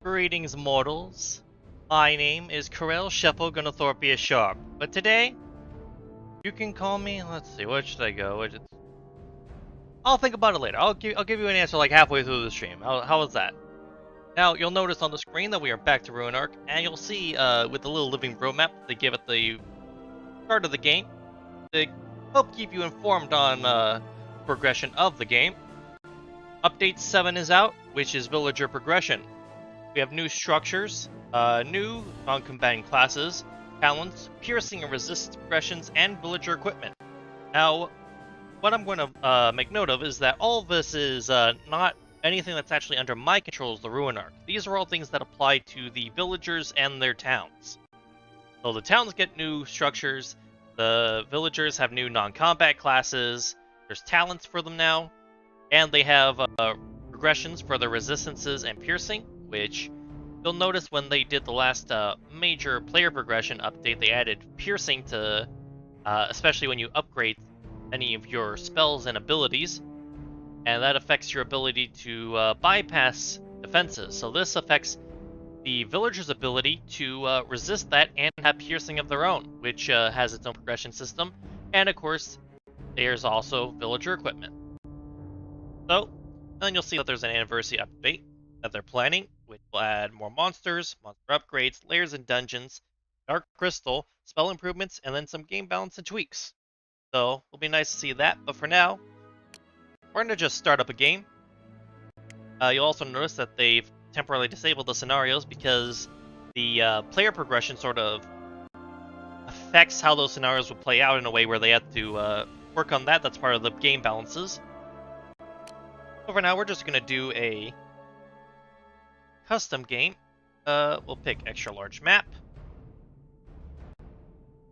Greetings, mortals. My name is Karel Sheffel Gunathorpia Sharp, but today, you can call me, let's see, what should I go? I'll think about it later. I'll give you an answer like halfway through the stream. How is that? Now, you'll notice on the screen that we are back to Ruinarch, and you'll see with the little living bro map they give at the start of the game, to help keep you informed on progression of the game. Update 7 is out, which is villager progression. We have new structures, new non-combatant classes, talents, piercing and resistance progressions, and villager equipment. Now, what I'm going to make note of is that all of this is not anything that's actually under my control as the Ruinarch. These are all things that apply to the villagers and their towns. So the towns get new structures, the villagers have new non-combat classes, there's talents for them now, and they have progressions for their resistances and piercing, which you'll notice when they did the last major player progression update, they added piercing to, especially when you upgrade any of your spells and abilities, and that affects your ability to bypass defenses. So this affects the villager's ability to resist that and have piercing of their own, which has its own progression system, and of course, there's also villager equipment. So, then you'll see that there's an anniversary update that they're planning, which will add more monsters, monster upgrades, layers and dungeons, dark crystal, spell improvements, and then some game balance and tweaks. So, it'll be nice to see that, but for now, we're going to just start up a game. You'll also notice that they've temporarily disabled the scenarios because the player progression sort of affects how those scenarios will play out in a way where they have to work on that. That's part of the game balances. So for now, we're just going to do a custom game. We'll pick extra large map.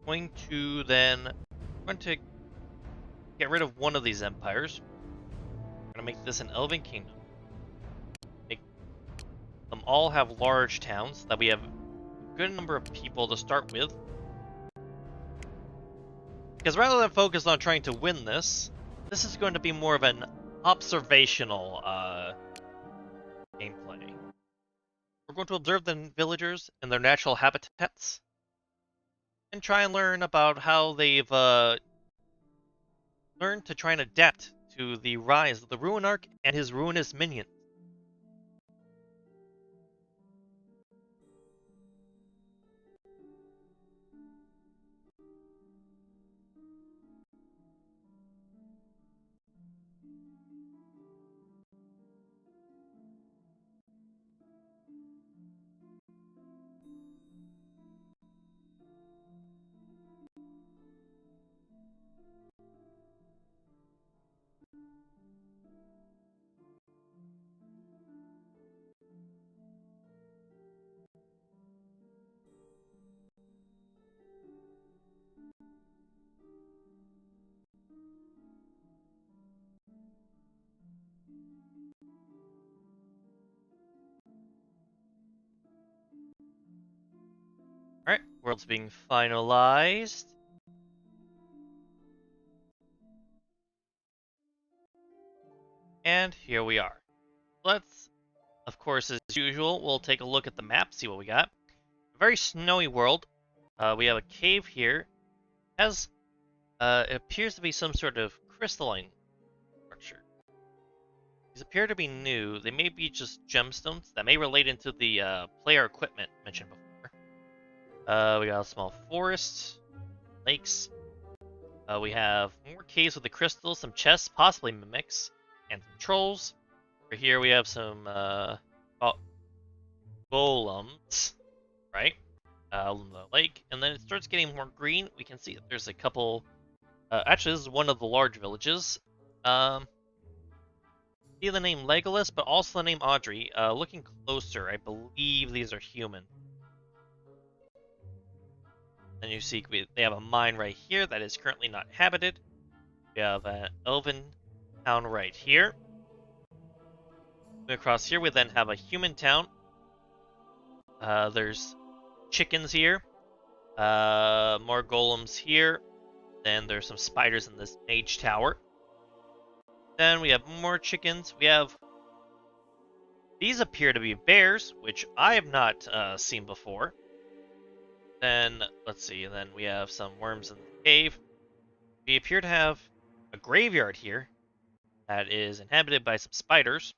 Going to get rid of one of these empires. We're going to make this an Elven Kingdom. Make them all have large towns that we have a good number of people to start with. Because rather than focus on trying to win this is going to be more of an observational gameplay. We're going to observe the villagers in their natural habitats and try and learn about how they've learned to try and adapt to the rise of the Ruinarch and his ruinous minions. Alright, world's being finalized. And here we are. Let's, of course, as usual, we'll take a look at the map, see what we got. A very snowy world. We have a cave here. It appears to be some sort of crystalline structure. These appear to be new. They may be just gemstones that may relate into the player equipment mentioned before. We got a small forest, lakes. We have more caves with the crystals, some chests, possibly mimics, and some trolls. Over here we have some golems, right? On the lake, and then it starts getting more green. We can see that there's a couple. Actually, this is one of the large villages. See the name Legolas, but also the name Audrey. Looking closer, I believe these are human. And you see they have a mine right here that is currently not inhabited. We have an elven town right here. Across here we then have a human town. There's chickens here. More golems here. Then there's some spiders in this mage tower. Then we have more chickens. We have These appear to be bears, which I have not seen before. Then, let's see, and then we have some worms in the cave. We appear to have a graveyard here that is inhabited by some spiders.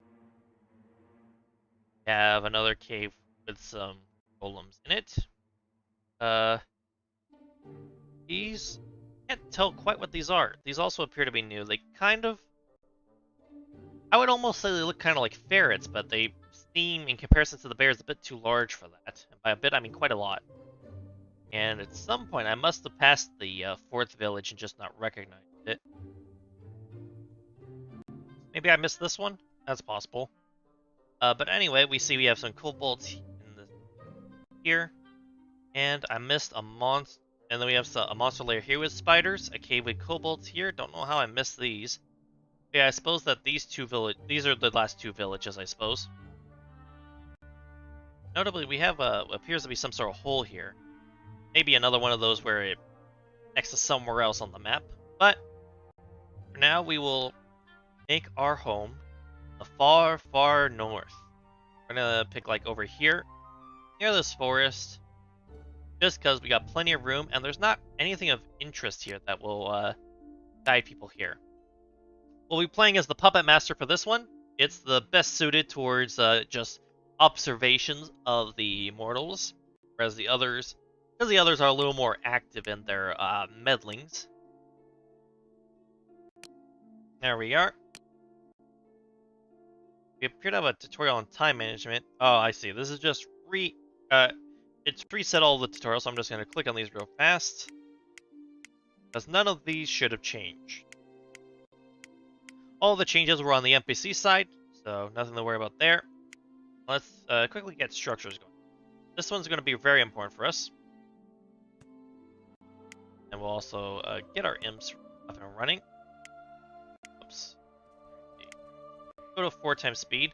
We have another cave with some golems in it. Uh, these can't tell quite what these are. These also appear to be new. They kind of, I would almost say they look kind of like ferrets, but they seem, in comparison to the bears, a bit too large for that. And by a bit, I mean quite a lot. And at some point, I must have passed the fourth village and just not recognized it. Maybe I missed this one? That's possible. But anyway, we see we have some kobolds here. And I missed a monster. And then we have a monster lair here with spiders, a cave with kobolds here. Don't know how I missed these. Yeah, I suppose that these are the last two villages, I suppose. Notably, we have appears to be some sort of hole here. Maybe another one of those where it connects to somewhere else on the map. But for now, we will make our home the far, far north. We're gonna pick like over here, near this forest, just because we got plenty of room and there's not anything of interest here that will guide people here. We'll be playing as the Puppet Master for this one. It's the best suited towards just observations of the mortals, whereas the others, because the others are a little more active in their meddlings. There we are. We appear to have a tutorial on time management. Oh, I see. This is just it's reset all the tutorials, so I'm just going to click on these real fast. Because none of these should have changed. All the changes were on the NPC side, so nothing to worry about there. Let's quickly get structures going. This one's going to be very important for us. And we'll also get our imps up and running. Oops. Go to 4 times speed.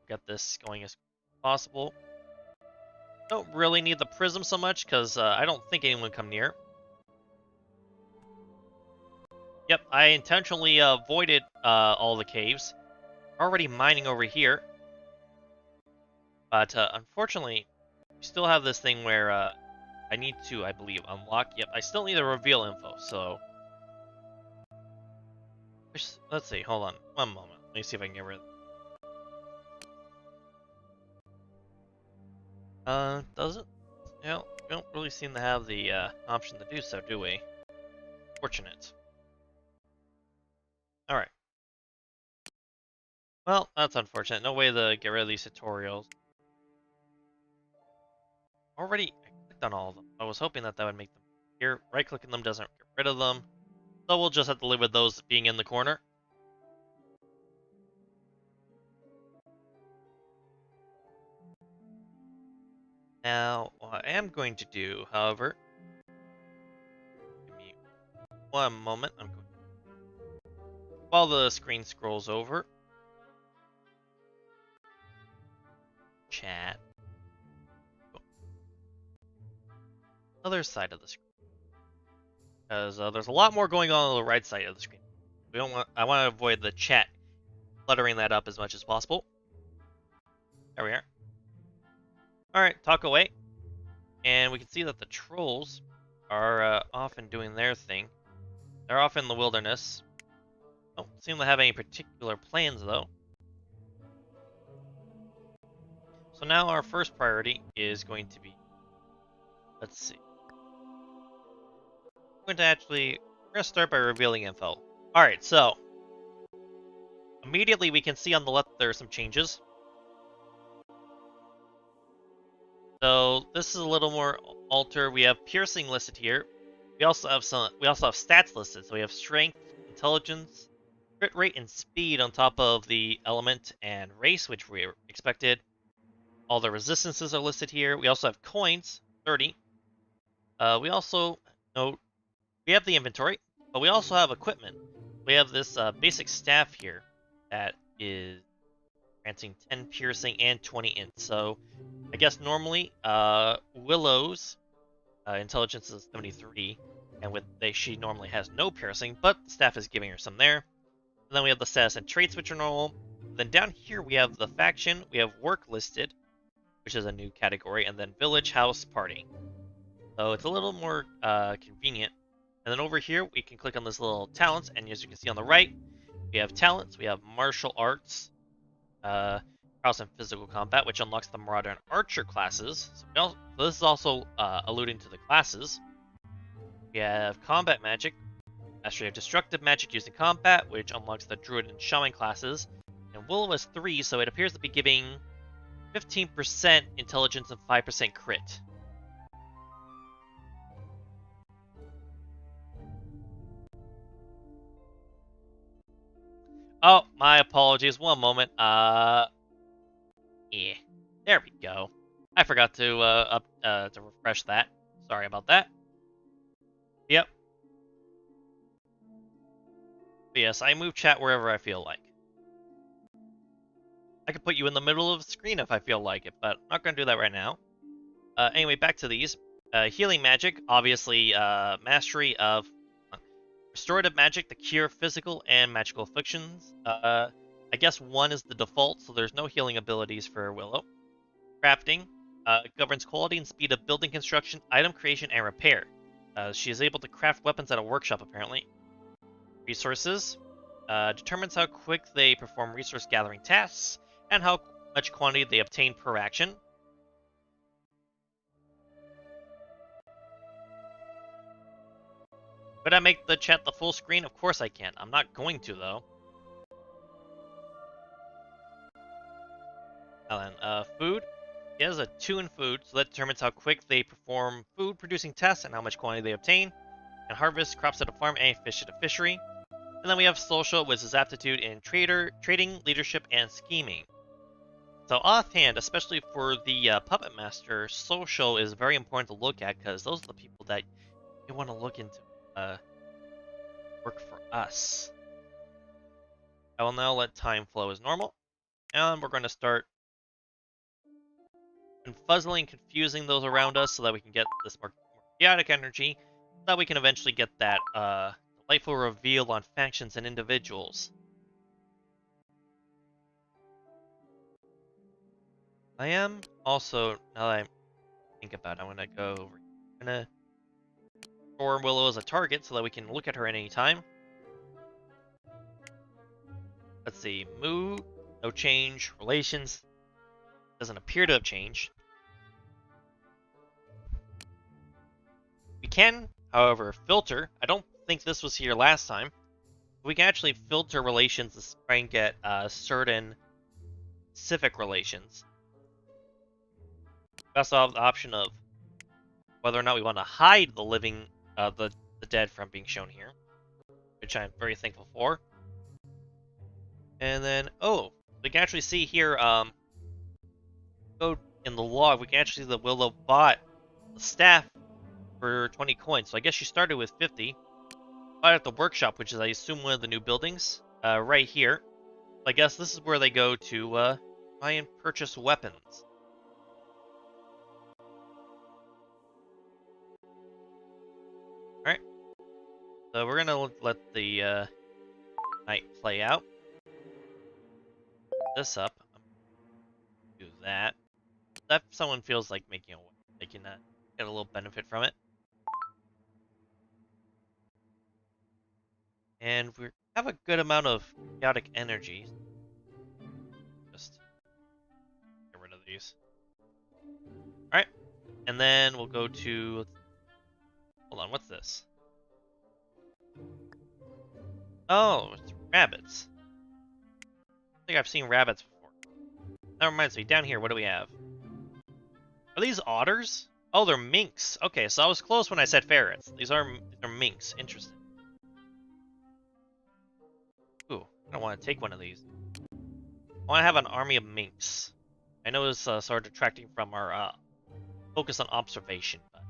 Get this going as possible. Don't really need the prism so much because I don't think anyone would come near. Yep, I intentionally avoided all the caves. Already mining over here. But unfortunately, we still have this thing where I need to, I believe, unlock. Yep, I still need the reveal info, so... Let's see, hold on. One moment. Let me see if I can get rid of it. Does it? Yeah, we don't really seem to have the option to do so, do we? Fortunate. Alright. Well, that's unfortunate. No way to get rid of these tutorials. Already, I clicked on all of them. I was hoping that would make them here. Right-clicking them doesn't get rid of them. So we'll just have to live with those being in the corner. Now, what I am going to do, however... Give me one moment. I'm going while the screen scrolls over. Chat. Other side of the screen. Because there's a lot more going on the right side of the screen. I want to avoid the chat cluttering that up as much as possible. There we are. Alright, talk away. And we can see that the trolls are often doing their thing. They're off in the wilderness. Don't seem to have any particular plans, though. So now our first priority is going to be... Let's see. We're going to start by revealing info. Alright, so... Immediately we can see on the left there are some changes. So this is a little more altered. We have piercing listed here. We also have stats listed. So we have strength, intelligence, crit rate, and speed on top of the element and race, which we expected. All the resistances are listed here. We also have coins, 30. We also we have the inventory, but we also have equipment. We have this basic staff here that is granting 10 piercing and 20 int. So I guess normally Willow's intelligence is 73, and she normally has no piercing, but the staff is giving her some there. And then we have the status and traits, which are normal. Then down here we have the faction, we have work listed, which is a new category, and then village, house, party. So it's a little more convenient. And then over here we can click on this little talents, and as you can see on the right, we have talents, we have martial arts, prowess and physical combat, which unlocks the marauder and archer classes. So this is also alluding to the classes. We have combat magic, mastery of destructive magic used in combat, which unlocks the druid and shaman classes. And Willow is 3, so it appears to be giving 15% intelligence and 5% crit. Oh, my apologies. One moment. Yeah, there we go. I forgot to refresh that. Sorry about that. Yep. But yes, I move chat wherever I feel like. I could put you in the middle of the screen if I feel like it, but I'm not going to do that right now. Anyway, back to these. Healing magic, obviously, mastery of restorative magic to cure physical and magical afflictions. I guess 1 is the default, so there's no healing abilities for Willow. Crafting governs quality and speed of building construction, item creation, and repair. She is able to craft weapons at a workshop, apparently. Resources determines how quick they perform resource gathering tasks and how much quantity they obtain per action. Could I make the chat the full screen? Of course I can. I'm not going to, though. Now then, food. He has a 2 in food, so that determines how quick they perform food-producing tests and how much quantity they obtain. And harvest crops at a farm and fish at a fishery. And then we have social, which is aptitude in trading, leadership, and scheming. So offhand, especially for the Puppet Master, social is very important to look at because those are the people that you want to look into. Work for us. I will now let time flow as normal, and we're going to start confuzzling, confusing those around us so that we can get this more chaotic energy, so that we can eventually get that delightful reveal on factions and individuals. I am also, now that I think about it, I'm going to go over here. I'm going to store Willow as a target so that we can look at her at any time. Let's see, mood, no change, relations, doesn't appear to have changed. We can, however, filter. I don't think this was here last time. We can actually filter relations to try and get certain specific relations. We also have the option of whether or not we want to hide the living, the dead from being shown here, which I'm very thankful for. And then, oh, we can actually see here, go in the log, we can actually see that Willow bought the staff for 20 coins. So I guess she started with 50. Bought at the workshop, which is, I assume, one of the new buildings, right here. So I guess this is where they go to try and purchase weapons. Alright. So we're gonna let the night play out. This up. Do that. If someone feels like making a way, they can get a little benefit from it. And we have a good amount of chaotic energy. Just get rid of these. Alright. And then we'll go to... Hold on, what's this? Oh, it's rabbits. I think I've seen rabbits before. That reminds me, down here, what do we have? Are these otters? Oh, they're minks. Okay, so I was close when I said ferrets. These are minks. Interesting. Ooh, I don't want to take one of these. I want to have an army of minks. I know it's sort of detracting from our focus on observation, but...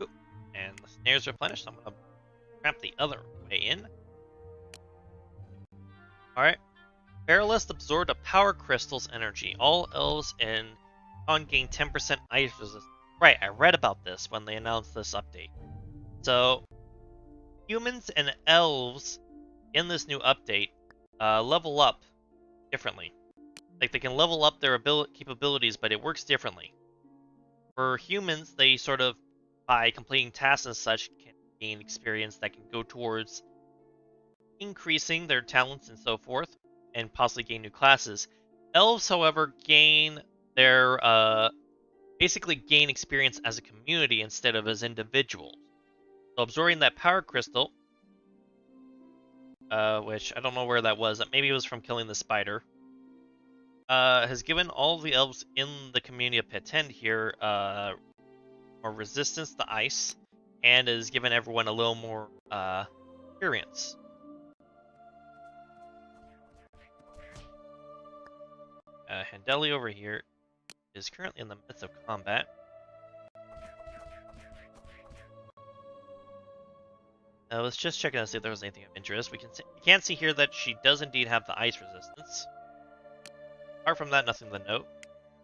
Ooh, and the snares replenished, so I'm going to cramp the other way in. Alright. Barrelist absorbed a power crystal's energy. All elves and on gain 10% ice resistance. Right, I read about this when they announced this update. So, Humans and elves in this new update level up differently. Like, they can level up their capabilities, but it works differently. For humans, they sort of, by completing tasks and such, can gain experience that can go towards increasing their talents and so forth, and possibly gain new classes. Elves, however, gain their basically gain experience as a community instead of as individuals. So absorbing that power crystal, which I don't know where that was. Maybe it was from killing the spider. Has given all the elves in the community of Petend here more resistance to ice, and has given everyone a little more experience. Handeli over here is currently in the midst of combat. Let's just check to see if there was anything of interest. We can't see here that she does indeed have the ice resistance. Apart from that, nothing to note.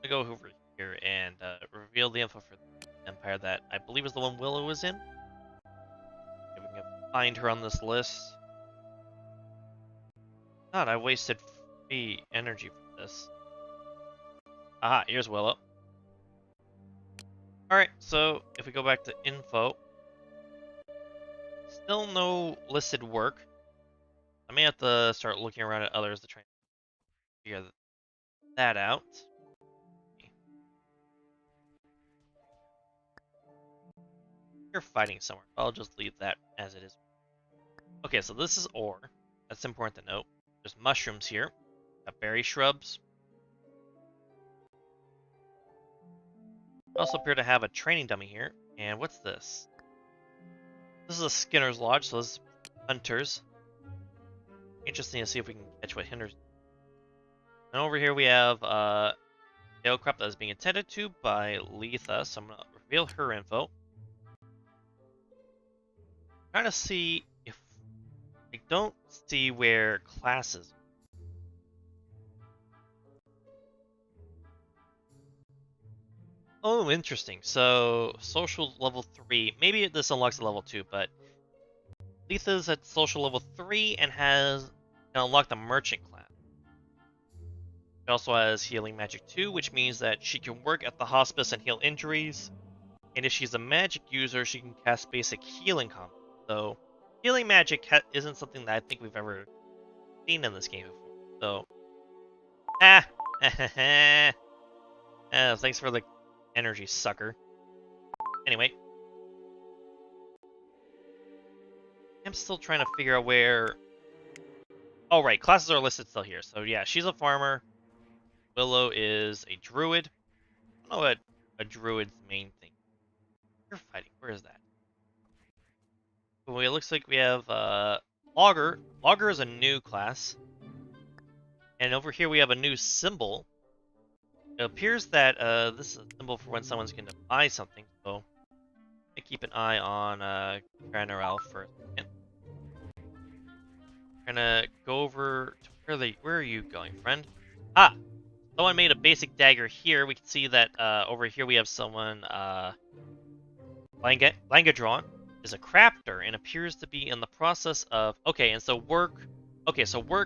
I'm gonna go over here and reveal the info for the Empire that I believe is the one Willow is in. If we can find her on this list. God, I wasted free energy for this. Aha, here's Willow. Alright, so if we go back to info, still no listed work. I may have to start looking around at others to try and figure that out. You're fighting somewhere. I'll just leave that as it is. Okay, so this is ore. That's important to note. There's mushrooms here. Got berry shrubs. We also appear to have a training dummy here. And what's this? This is a Skinner's Lodge, so this is hunters. Interesting to see if we can catch what hinders. And over here we have tail crop that is being attended to by Letha, so I'm gonna reveal her info. Trying to see if I don't see where classes. Oh, interesting. So social level 3. Maybe this unlocks a level 2, but Letha's at social level 3 and has unlocked the merchant class. She also has healing magic 2, which means that she can work at the hospice and heal injuries. And if she's a magic user, she can cast basic healing combos. So healing magic isn't something that I think we've ever seen in this game before. So, thanks for the energy, sucker. Anyway, I'm still trying to figure out where. Oh right, classes are listed still here. So yeah, she's a farmer. Willow is a druid. I don't know what a druid's main thing. You're fighting. Where is that? Well, it looks like we have Logger. Logger is a new class. And over here we have a new symbol. It appears that this is a symbol for when someone's going to buy something. So I keep an eye on Ruinarch for a second. We're gonna go over to where are you going, friend? Ah! Someone made a basic dagger here. We can see that over here we have someone Langadron is a crafter and appears to be in the process of work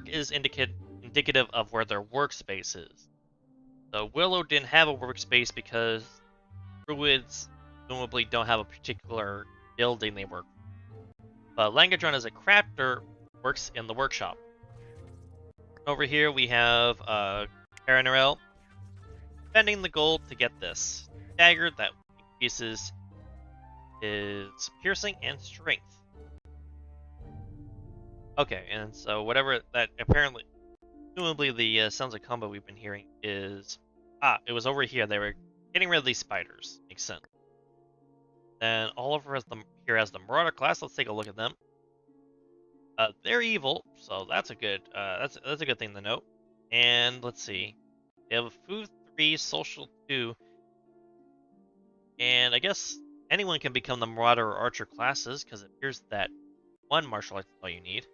is indicative of where their workspace is. So Willow didn't have a workspace because druids presumably don't have a particular building they work. But Langadron as a crafter works in the workshop. Over here we have Ruinarch spending the gold to get this dagger that increases his piercing and strength. Okay, and so whatever that apparently, presumably the sounds of combo we've been hearing is it was over here. They were getting rid of these spiders. Makes sense. Then Oliver here has the Marauder class. Let's take a look at them. They're evil, so that's a good that's a good thing to note. And let's see, they have a food 3, social 2, and I guess anyone can become the Marauder or Archer classes because it appears that one martial arts is all you need.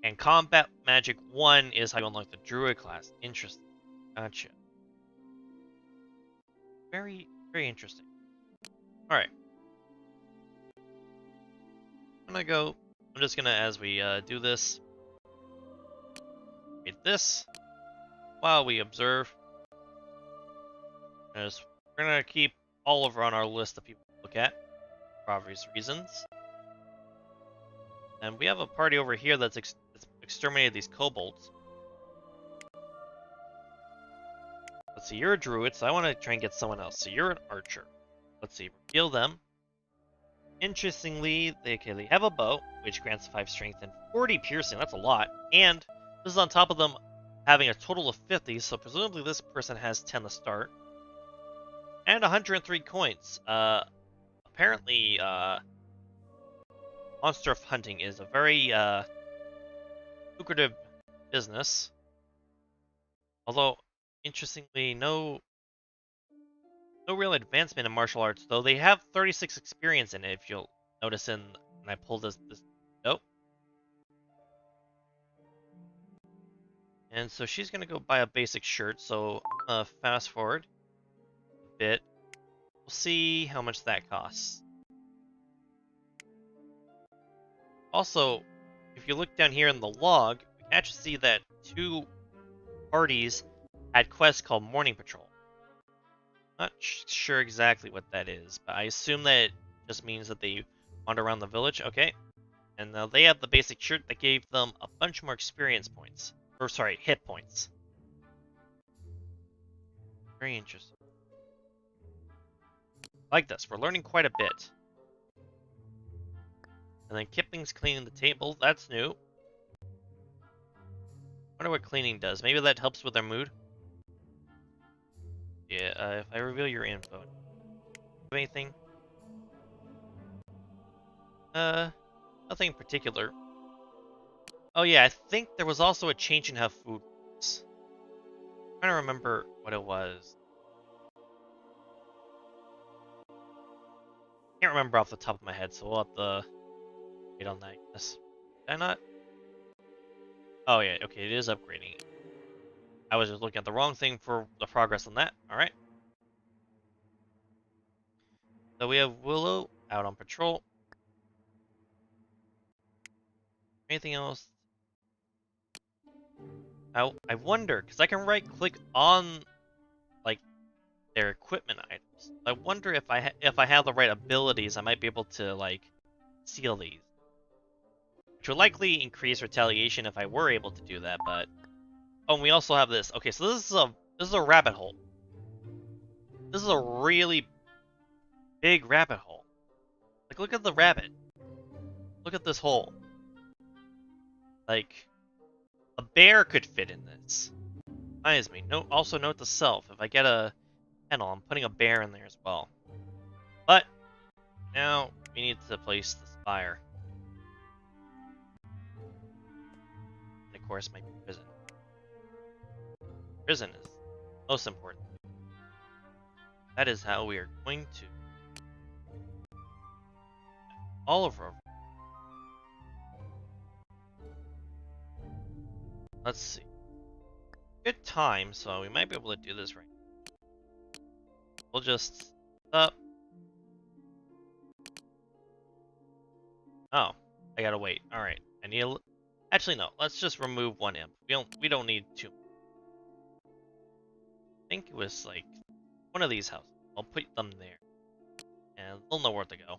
And combat magic 1 is how you unlock the Druid class. Interesting. Gotcha. Very, very interesting. Alright. I'm I'm just gonna, as we do this, read this while we observe. As we're gonna keep Oliver on our list of people to look at for obvious reasons. And we have a party over here that's exterminated these kobolds. Let's see, you're a druid, so I want to try and get someone else. So you're an archer. Let's see, reveal them. Interestingly, they have a bow, which grants 5 strength and 40 piercing. That's a lot. And this is on top of them having a total of 50, so presumably this person has 10 to start. And 103 coins. Apparently, monster hunting is a very lucrative business. Although, interestingly, no real advancement in martial arts, though they have 36 experience in it, if you'll notice when I pull this note. And so she's gonna go buy a basic shirt, so fast forward a bit. We'll see how much that costs. Also, if you look down here in the log, we can actually see that 2 parties had quests called Morning Patrol. Not sure exactly what that is, but I assume that it just means that they wander around the village. Okay. And now they have the basic shirt that gave them a bunch more experience points. Or, sorry, hit points. Very interesting. Like this, we're learning quite a bit. And then Kipling's cleaning the table. That's new. Wonder what cleaning does. Maybe that helps with their mood. Yeah, if I reveal your info. Have anything? Nothing in particular. Oh yeah, I think there was also a change in how food works. I'm trying to remember what it was. Can't remember off the top of my head, so we'll have to wait on that, I guess. Did I not? Oh yeah, okay, it is upgrading. I was just looking at the wrong thing for the progress on that. Alright. So we have Willow out on patrol. Anything else? I wonder, because I can right-click on, like, their equipment items. I wonder if I have the right abilities, I might be able to, like, steal these. Which would likely increase retaliation if I were able to do that, but... Oh, and we also have this. Okay, so this is a rabbit hole. This is a really big rabbit hole. Like, look at the rabbit. Look at this hole. Like, a bear could fit in this. Reminds me. Also note to self, if I get a kennel, I'm putting a bear in there as well. But, now, we need to place the spire. And of course, my prison. Prison is most important. That is how we are going to Oliver. Let's see. Good time, so we might be able to do this right. We'll just up. Oh, I gotta wait. All right, I need a. Actually, no. Let's just remove 1 imp. We don't need 2. I think it was like one of these houses. I'll put them there, and they'll know where to go.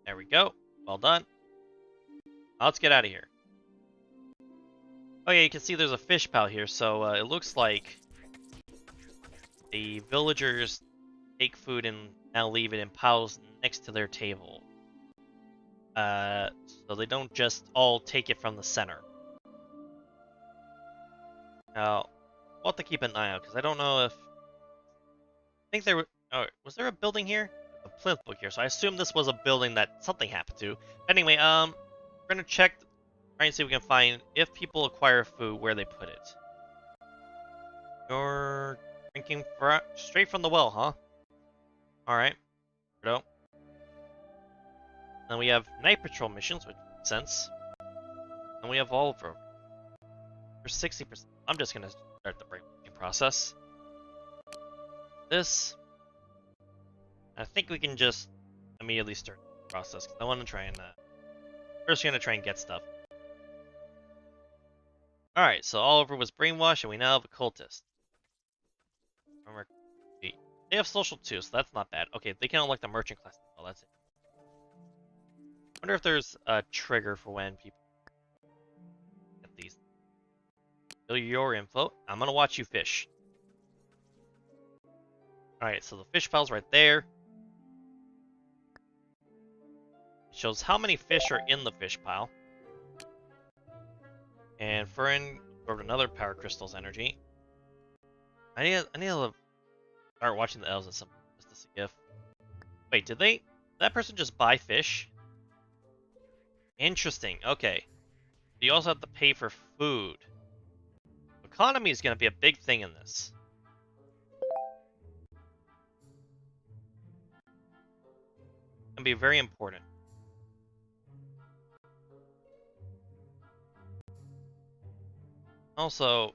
There we go. Well done. Now let's get out of here. Oh yeah, you can see there's a fish pile here, so it looks like the villagers take food and now leave it in piles next to their table. So they don't just all take it from the center. Now, we'll have to keep an eye out, because I don't know if... I think there were... Oh, was there a building here? A plinth book here, so I assume this was a building that something happened to. Anyway, we're gonna check, try and see if we can find, if people acquire food, where they put it. You're drinking straight from the well, huh? Alright. Then we have night patrol missions, which makes sense. And we have Oliver. For 60%. I'm just gonna start the breaking process. This. I think we can just immediately start the process, because I want to try and, first we're going to try and get stuff. Alright, so Oliver was brainwashed, and we now have a cultist. They have social too, so that's not bad. Okay, they can unlock the merchant class. Oh, that's it. Wonder if there's a trigger for when people get these. Fill your info. I'm gonna watch you fish. Alright, so the fish pile's right there. It shows how many fish are in the fish pile. And Fern absorbed another power crystal's energy. I need to start watching the elves at some point just to see if. Wait, did that person just buy fish? Interesting. Okay. You also have to pay for food. Economy is going to be a big thing in this. It's going to be very important. Also,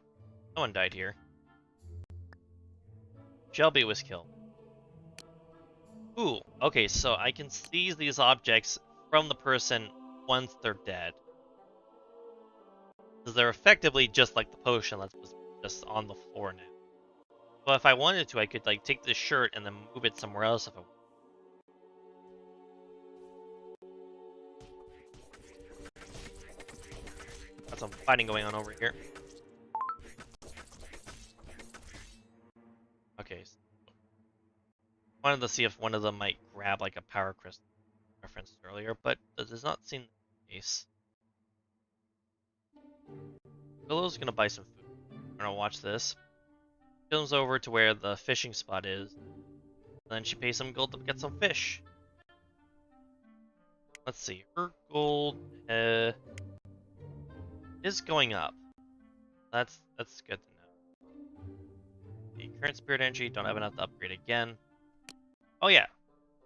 someone died here. Shelby was killed. Ooh, okay, so I can seize these objects from the person once they're dead. Because they're effectively just like the potion that's just on the floor now. But if I wanted to, I could like take this shirt and then move it somewhere else if I wanted. Got some fighting going on over here. Okay. So wanted to see if one of them might grab like a power crystal referenced earlier, but that does not seem the case. Willow's gonna buy some food. We're gonna watch this. Comes over to where the fishing spot is. Then she pays some gold to get some fish. Let's see. Her gold is going up. That's good to know. The current spirit energy, don't have enough to upgrade again. Oh yeah,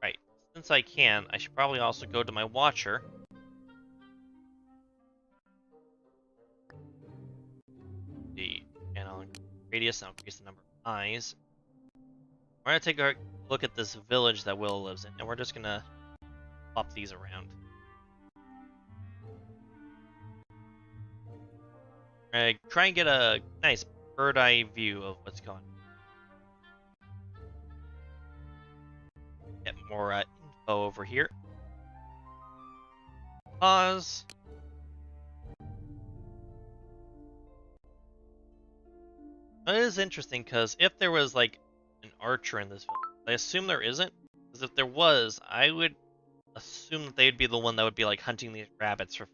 right. Since I can, I should probably also go to my watcher. And I'll radius and I'll increase the number of eyes. We're gonna take a look at this village that Willow lives in, and we're just gonna pop these around. Try and get a nice bird eye view of what's going on. Get more info over here. Pause. It is interesting because if there was like an archer in this village, I assume there isn't. Because if there was, I would assume that they'd be the one that would be like hunting these rabbits for.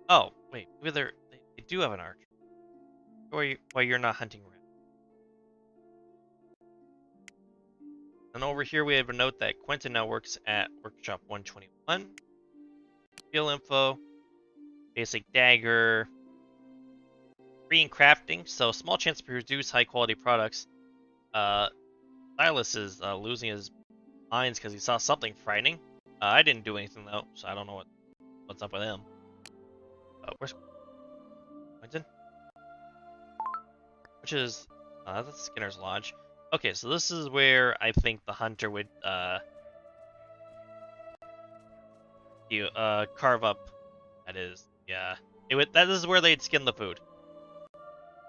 Oh wait, maybe they do have an archer. Why you're not hunting rabbits? And over here we have a note that Quentin now works at Workshop 121. Skill info, basic dagger. Free in crafting, so small chance to produce high quality products. Silas is losing his minds because he saw something frightening. I didn't do anything though, so I don't know what's up with him. Where's Quentin? Which is that's Skinner's Lodge. Okay, so this is where I think the hunter would carve up. That is, yeah. That is where they'd skin the food.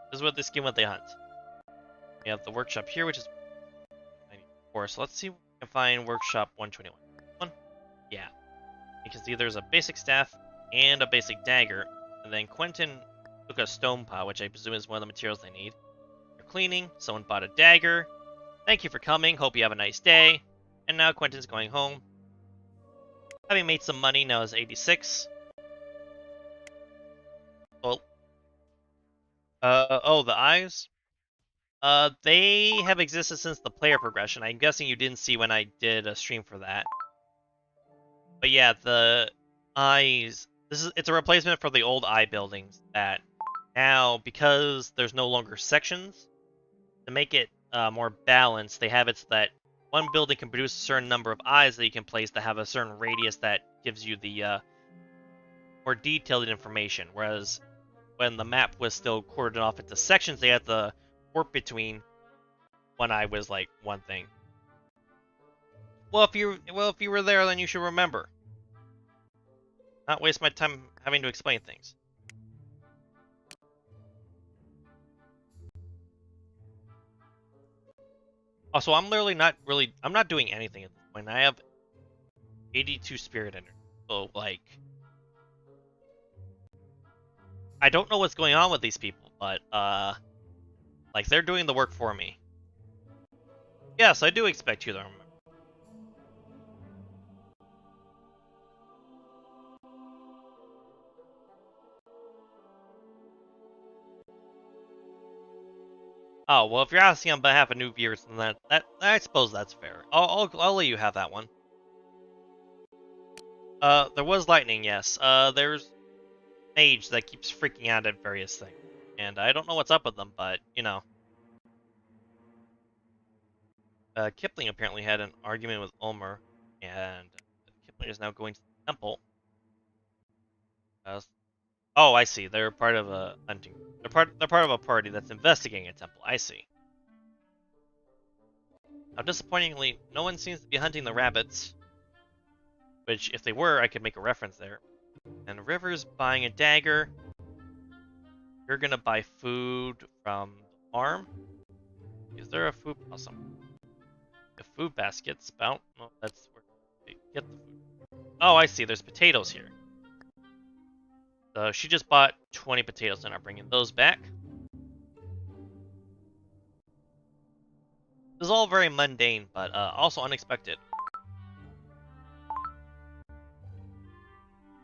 This is what they skin what they hunt. We have the workshop here, which is 94. So let's see if we can find workshop 121. Yeah. Because there's a basic staff and a basic dagger. And then Quentin took a stone pot, which I presume is one of the materials they need. They're cleaning. Someone bought a dagger. Thank you for coming. Hope you have a nice day. And now Quentin's going home. Having made some money, now is 86. Well, oh, the eyes? They have existed since the player progression. I'm guessing you didn't see when I did a stream for that. But yeah, the eyes... It's a replacement for the old eye buildings that now, because there's no longer sections, to make it more balanced, they have it so that one building can produce a certain number of eyes that you can place that have a certain radius that gives you the more detailed information, whereas when the map was still cordoned off into sections, they had to warp between when I was like one thing. Well, if you were there, then you should remember. Not waste my time having to explain things. Also, I'm literally not really. I'm not doing anything at this point. I have 82 spirit energy, so like, I don't know what's going on with these people, but like they're doing the work for me. Yes, I do expect you to remember. Oh well, if you're asking on behalf of new viewers, then that I suppose that's fair. I'll let you have that one. There was lightning, yes. There's mage that keeps freaking out at various things, and I don't know what's up with them, but you know. Kipling apparently had an argument with Ulmer, and Kipling is now going to the temple. Oh, I see. They're part of a hunting. They're part of a party that's investigating a temple. I see. Now, disappointingly, no one seems to be hunting the rabbits. Which, if they were, I could make a reference there. And River's buying a dagger. You're gonna buy food from the farm. Is there a food? Awesome. A food basket spout. No, that's where they get the food. Oh, I see. There's potatoes here. So she just bought 20 potatoes and I'm bringing those back. This is all very mundane, but also unexpected.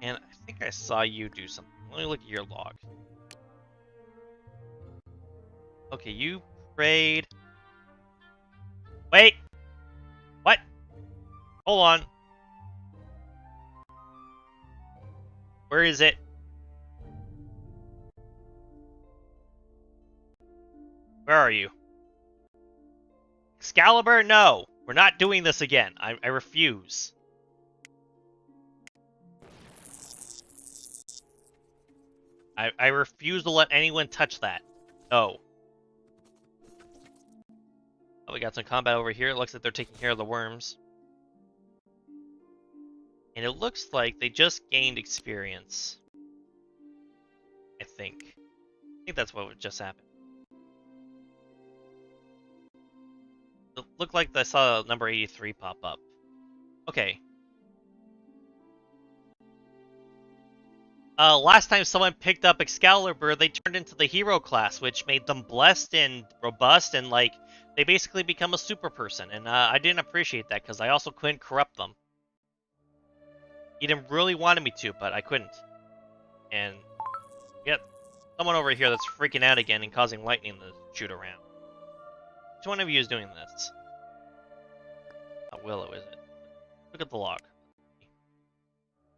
And I think I saw you do something. Let me look at your log. Okay, you prayed. Wait! What? Hold on. Where is it? Where are you? Excalibur? No! We're not doing this again. I refuse. I refuse to let anyone touch that. No. Oh, we got some combat over here. It looks like they're taking care of the worms. And it looks like they just gained experience. I think that's what just happened. It looked like I saw number 83 pop up. Okay. Last time someone picked up Excalibur, they turned into the hero class, which made them blessed and robust, and like they basically become a super person. And I didn't appreciate that because I also couldn't corrupt them. He didn't really wanted me to, but I couldn't. And yet, someone over here that's freaking out again and causing lightning to shoot around. Which one of you is doing this? Not Willow, is it? Look at the log.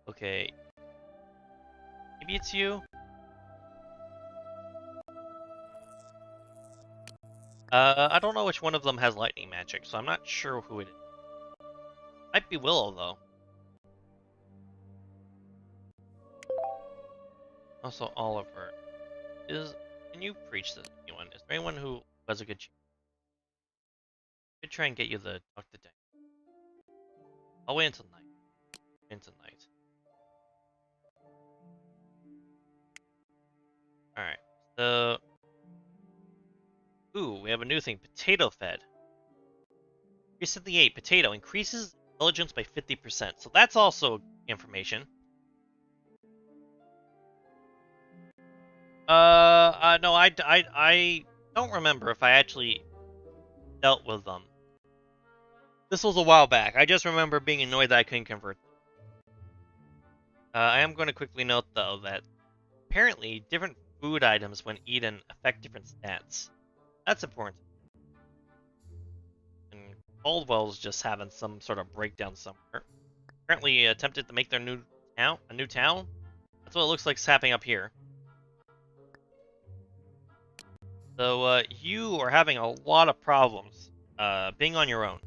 Okay. Maybe it's you? I don't know which one of them has lightning magic, so I'm not sure who it is. Might be Willow, though. Also, Oliver. Can you preach this to anyone? Is there anyone who has a good chance? I could try and get you the talk to Day. I'll wait until night. Night. Alright. So... Ooh, we have a new thing. Potato fed. Recently ate potato. Increases intelligence by 50%. So that's also information. No, I don't remember if I actually dealt with them. This was a while back. I just remember being annoyed that I couldn't convert them. I am going to quickly note, though, that apparently different food items when eaten affect different stats. That's important. And Caldwell's just having some sort of breakdown somewhere. Apparently attempted to make their new town. That's what it looks like is happening up here. So, you are having a lot of problems, being on your own.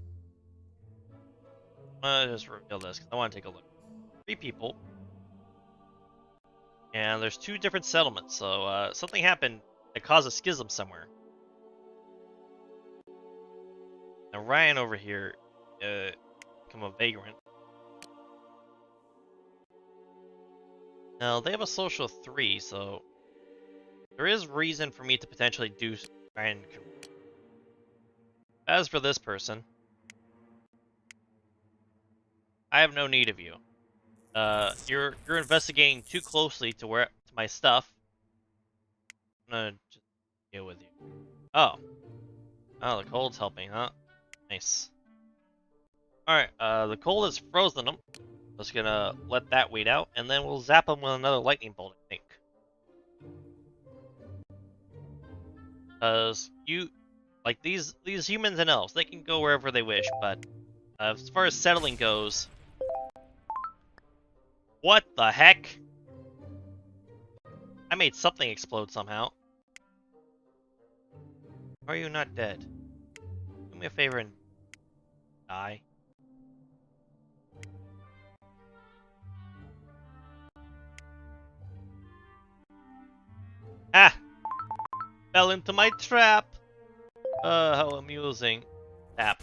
I'm gonna just reveal this, because I want to take a look. 3 people. And there's 2 different settlements, so, something happened that caused a schism somewhere. Now Ryan over here, become a vagrant. Now they have a social 3, so there is reason for me to potentially try and. As for this person, I have no need of you. You're investigating too closely to my stuff. I'm gonna just deal with you. Oh, the cold's helping, huh? Nice. All right, the cold has frozen them. Just gonna let that wait out, and then we'll zap them with another lightning bolt, I think. Cause like these humans and elves, they can go wherever they wish, but as far as settling goes, what the heck? I made something explode somehow. Are you not dead? Do me a favor and die. Ah! Fell into my trap! How amusing. Tap.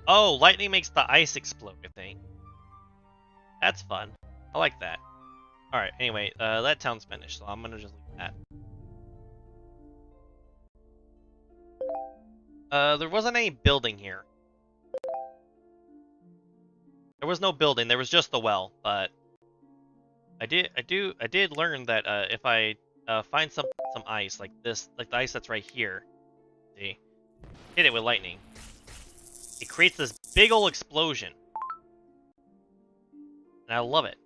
Oh, lightning makes the ice explode, I think. That's fun. I like that. Alright, anyway, that town's finished, so I'm gonna just leave that. There wasn't any building here. There was no building, there was just the well, but I did learn that if I find some ice like this, like the ice that's right here, see, hit it with lightning, it creates this big ol' explosion, and I love it.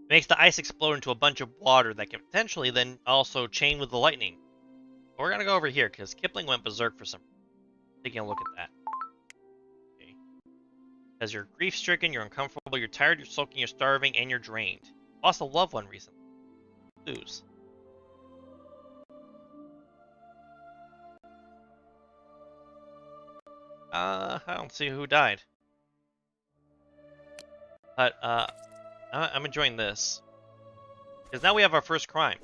It makes the ice explode into a bunch of water that can potentially then also chain with the lightning. But we're gonna go over here because Kipling went berserk for some. Taking a look at that. Okay. Because you're grief-stricken, you're uncomfortable, you're tired, you're sulking, you're starving, and you're drained. Lost a loved one recently. Lose. I don't see who died. But, I'm enjoying this. Because now we have our first crime.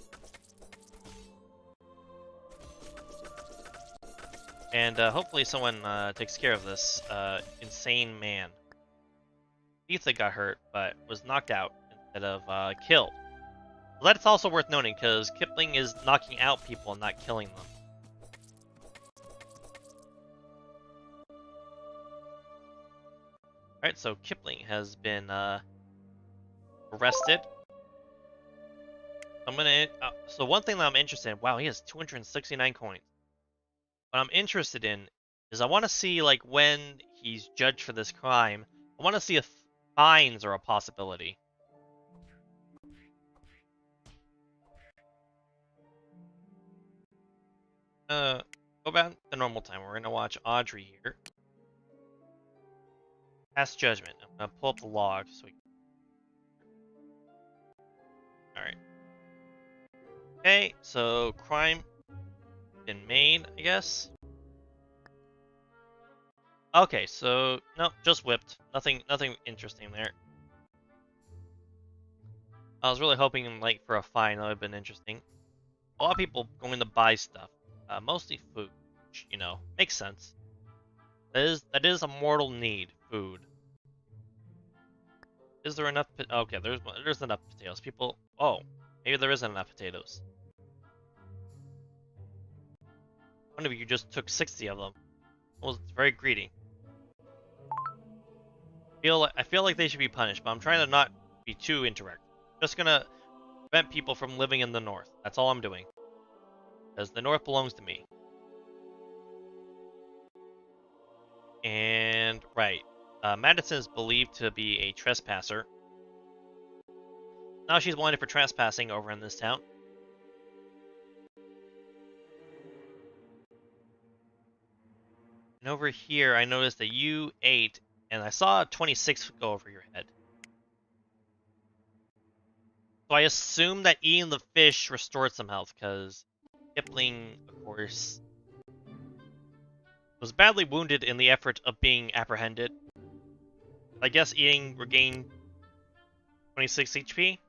And, hopefully someone, takes care of this, insane man. Ethan got hurt, but was knocked out instead of, killed. Well, that's also worth noting, because Kipling is knocking out people and not killing them. Alright, so Kipling has been, arrested. I'm gonna, so one thing that I'm interested in, wow, he has 269 coins. What I'm interested in is I want to see, like, when he's judged for this crime, I want to see if fines are a possibility. Go back to normal time. We're gonna watch Audrey here. Pass judgment. I'm gonna pull up the log so we... Alright. Okay, so crime been made, I guess. Okay, so nope, just whipped. Nothing interesting there. I was really hoping like for a fine, that would have been interesting. A lot of people going to buy stuff, mostly food, which, you know, makes sense. That is a mortal need, food. Is there enough? Okay, there's enough potatoes. People, oh, maybe there isn't enough potatoes. One of you just took 60 of them. Well, it's very greedy. I feel like they should be punished, but I'm trying to not be too indirect. Just gonna prevent people from living in the north. That's all I'm doing. Because the north belongs to me. And, right. Madison is believed to be a trespasser. Now she's wanted for trespassing over in this town. And over here, I noticed that you ate, and I saw a 26 go over your head. So I assume that eating the fish restored some health, because Kipling, of course, was badly wounded in the effort of being apprehended. I guess eating regained 26 HP?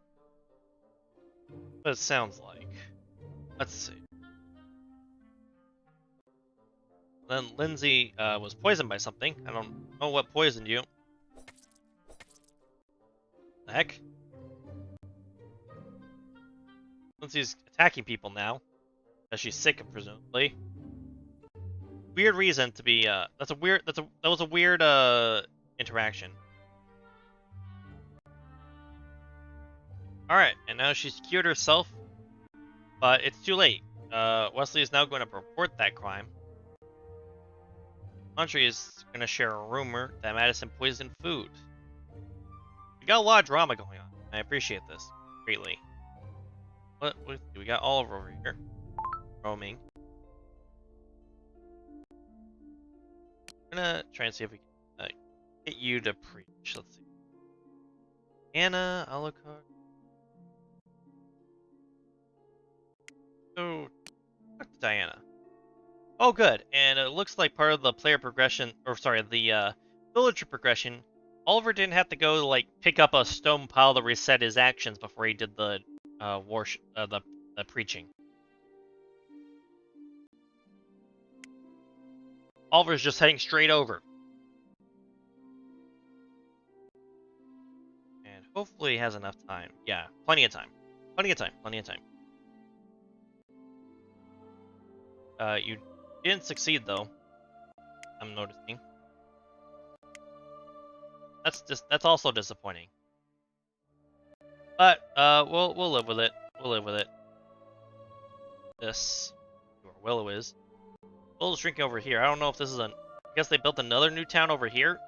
What it sounds like. Let's see. Then Lindsay was poisoned by something. I don't know what poisoned you. The heck? Lindsay's attacking people now, as she's sick, presumably. Weird reason to be. That was a weird interaction. All right, and now she's cured herself, but it's too late. Wesley is now going to report that crime. Country is going to share a rumor that Madison poisoned food. We got a lot of drama going on. I appreciate this greatly. What we got Oliver over here, roaming. I'm gonna try and see if we can get you to preach. Let's see. Anna, Alucard. So, talk to Diana. Oh, good. And it looks like part of the player progression, or sorry, the villager progression, Oliver didn't have to go to, like, pick up a stone pile to reset his actions before he did the the preaching. Oliver's just heading straight over. And hopefully he has enough time. Yeah, plenty of time. Plenty of time. Plenty of time. You didn't succeed though. I'm noticing. That's also disappointing. But we'll live with it. We'll live with it. This, where Willow is. Willow's drinking over here. I don't know if this is I guess they built another new town over here.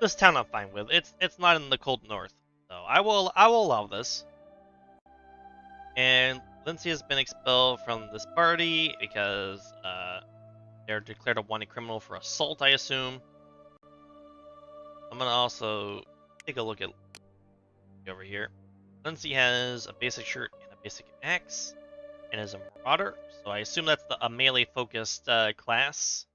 This town I'm fine with. It's not in the cold north, so I will allow this. And Lindsay has been expelled from this party because they're declared a wanted criminal for assault, I assume. I'm gonna also take a look at over here. Lindsay has a basic shirt and a basic axe, and is a marauder, so I assume that's a melee-focused class.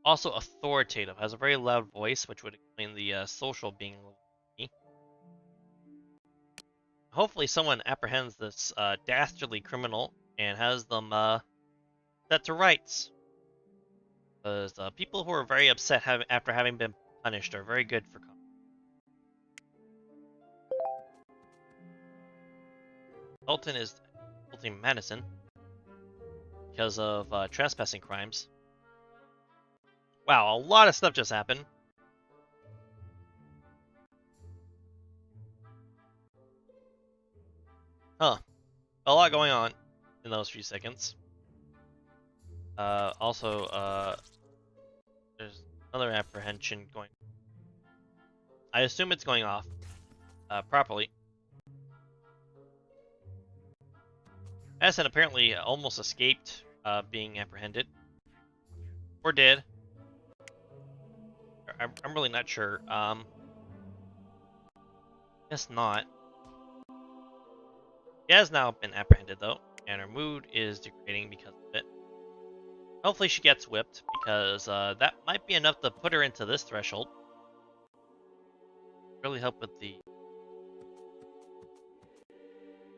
Also authoritative, has a very loud voice, which would explain the social being a little funny. Hopefully someone apprehends this dastardly criminal and has them set to rights. Because people who are very upset after having been punished are very good for comedy. Dalton is assaulting Madison because of trespassing crimes. Wow, a lot of stuff just happened. Huh. A lot going on in those few seconds. Also, there's another apprehension going. I assume it's going off properly. Madison apparently almost escaped being apprehended. Or did. I'm really not sure. Guess not. She has now been apprehended though, and her mood is degrading because of it. Hopefully she gets whipped, because that might be enough to put her into this threshold. Really help with the...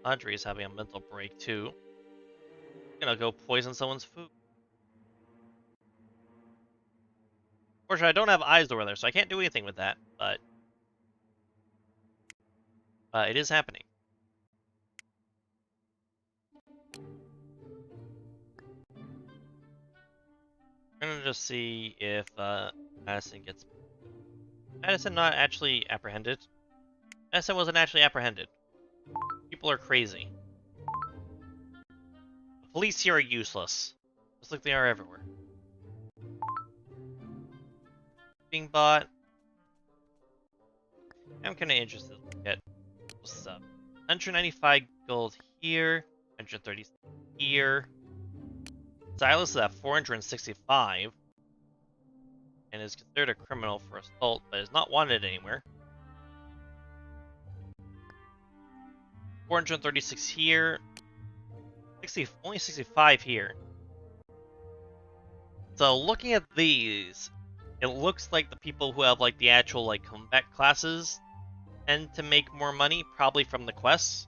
Audrey is having a mental break too. I'm gonna go poison someone's food. Fortunately, I don't have eyes over there, so I can't do anything with that, but... it is happening. I'm gonna just see if Madison gets... Madison not actually apprehended. Madison wasn't actually apprehended. People are crazy. The police here are useless. Just like they are everywhere. Being bought. I'm kinda interested to look at what's up. 195 gold here, 130 here. Silas is at 465 and is considered a criminal for assault, but is not wanted anywhere. 436 here, only 65 here. So looking at these, it looks like the people who have like the actual like combat classes tend to make more money, probably from the quests.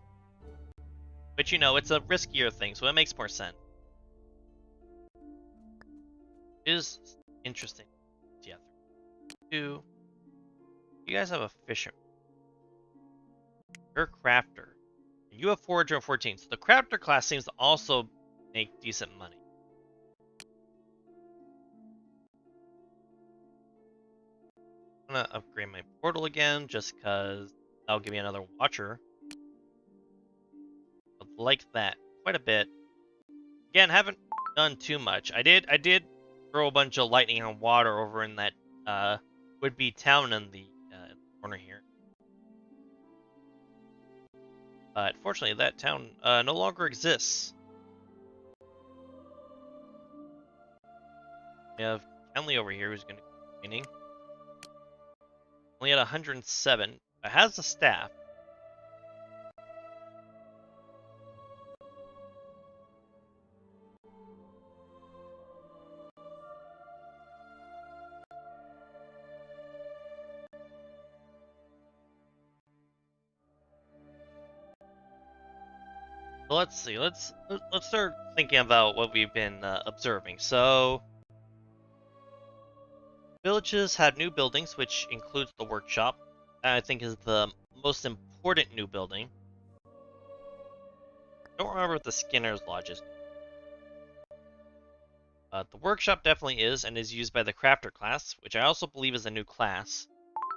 But you know, it's a riskier thing, so it makes more sense. It is interesting. Yeah. 2. You guys have a fisher. You're a crafter. You have 414. So the crafter class seems to also make decent money. I'm gonna upgrade my portal again, just because that'll give me another watcher. But like that quite a bit. Again, haven't done too much. I did throw a bunch of lightning and water over in that would-be town in the corner here. But fortunately, that town no longer exists. We have Kenley over here who's going to be training. Only at 107. It has a staff. So let's see. Let's start thinking about what we've been observing. So villages have new buildings, which includes the workshop. I think is the most important new building. Don't remember what the Skinner's Lodge is. The workshop definitely is, and is used by the crafter class, which I also believe is a new class.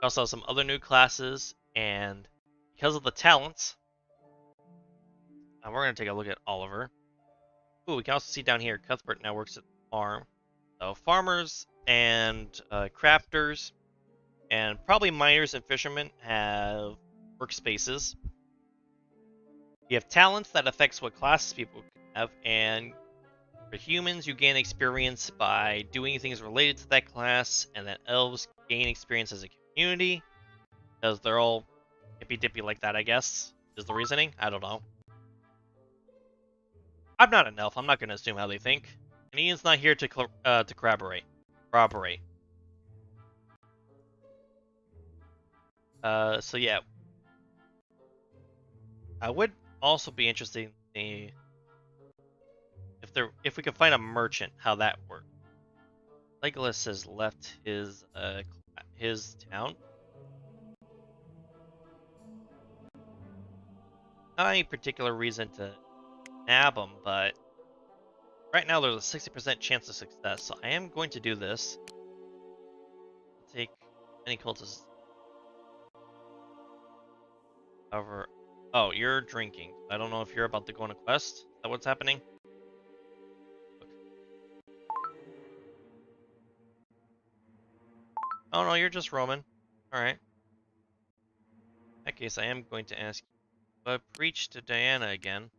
We also have some other new classes, and because of the talents, we're going to take a look at Oliver. Ooh, we can also see down here, Cuthbert now works at the farm. So farmers and crafters, and probably miners and fishermen have workspaces. You have talents that affects what classes people have, and for humans, you gain experience by doing things related to that class, and then elves gain experience as a community, because they're all hippy-dippy like that, I guess, is the reasoning. I don't know. I'm not an elf. I'm not going to assume how they think. And Ian's not here to corroborate. So yeah. I would also be interested in the if we could find a merchant, how that works. Legolas has left his town. Not any particular reason to nab him, but right now there's a 60% chance of success, so I am going to do this. Take any cultists. However, oh, you're drinking. I don't know if you're about to go on a quest. Is that what's happening? Oh no, you're just roaming. Alright. In that case, I am going to ask you to preach to Diana again.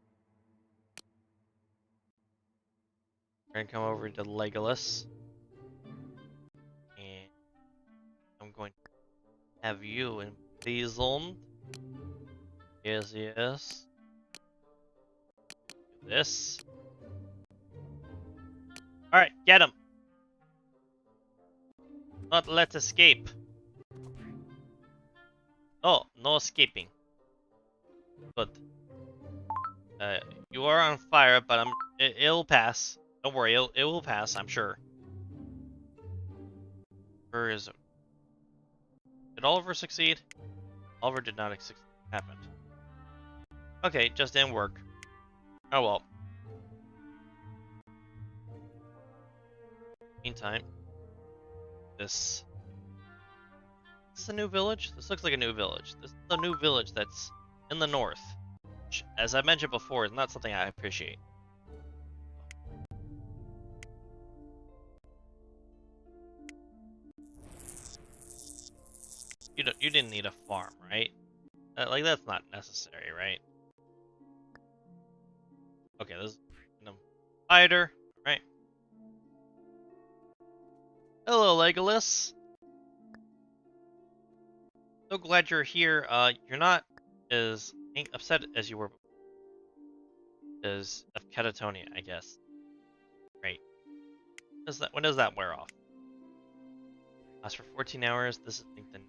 We're gonna come over to Legolas. And I'm going to have you imprisoned. Yes, yes. Do this. Alright, get him! Not let escape. Oh, no escaping. Good. You are on fire, but it'll pass. Don't worry, it will pass, I'm sure. Where is it? Did Oliver succeed? Oliver did not happen. Okay, just didn't work. Oh well. Meantime, this is a new village? This looks like a new village. This is a new village that's in the north. Which, as I mentioned before, is not something I appreciate. You didn't need a farm, right? Like, that's not necessary, right? Okay, this is a spider, right? Hello, Legolas. So glad you're here. You're not as upset as you were because of catatonia, I guess. Right. When does that wear off? Lasts for 14 hours. This is LinkedIn.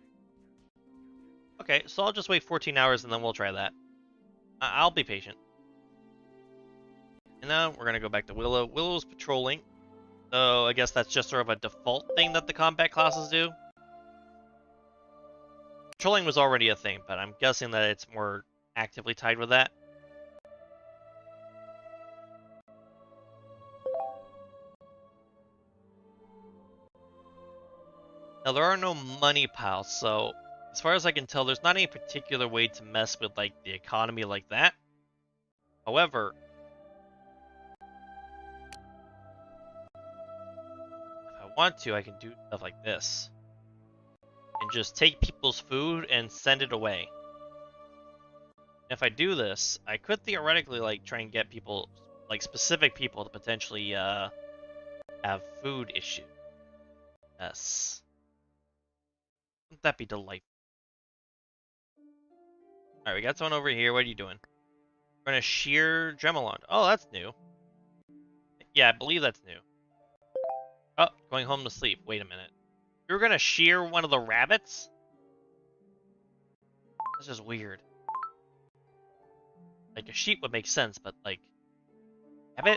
Okay, so I'll just wait 14 hours and then we'll try that. I'll be patient. And now we're gonna go back to Willow. Willow's patrolling. So I guess that's just sort of a default thing that the combat classes do. Patrolling was already a thing, but I'm guessing that it's more actively tied with that. Now, there are no money piles, so as far as I can tell, there's not any particular way to mess with, like, the economy like that. However, if I want to, I can do stuff like this. And just take people's food and send it away. If I do this, I could theoretically, like, try and get people, like, specific people to potentially, have food issues. Yes. Wouldn't that be delightful? Alright, we got someone over here. What are you doing? We're gonna shear Dremelon. Oh, that's new. Yeah, I believe that's new. Oh, going home to sleep. Wait a minute. You're gonna shear one of the rabbits? This is weird. Like, a sheep would make sense, but, like, rabbit?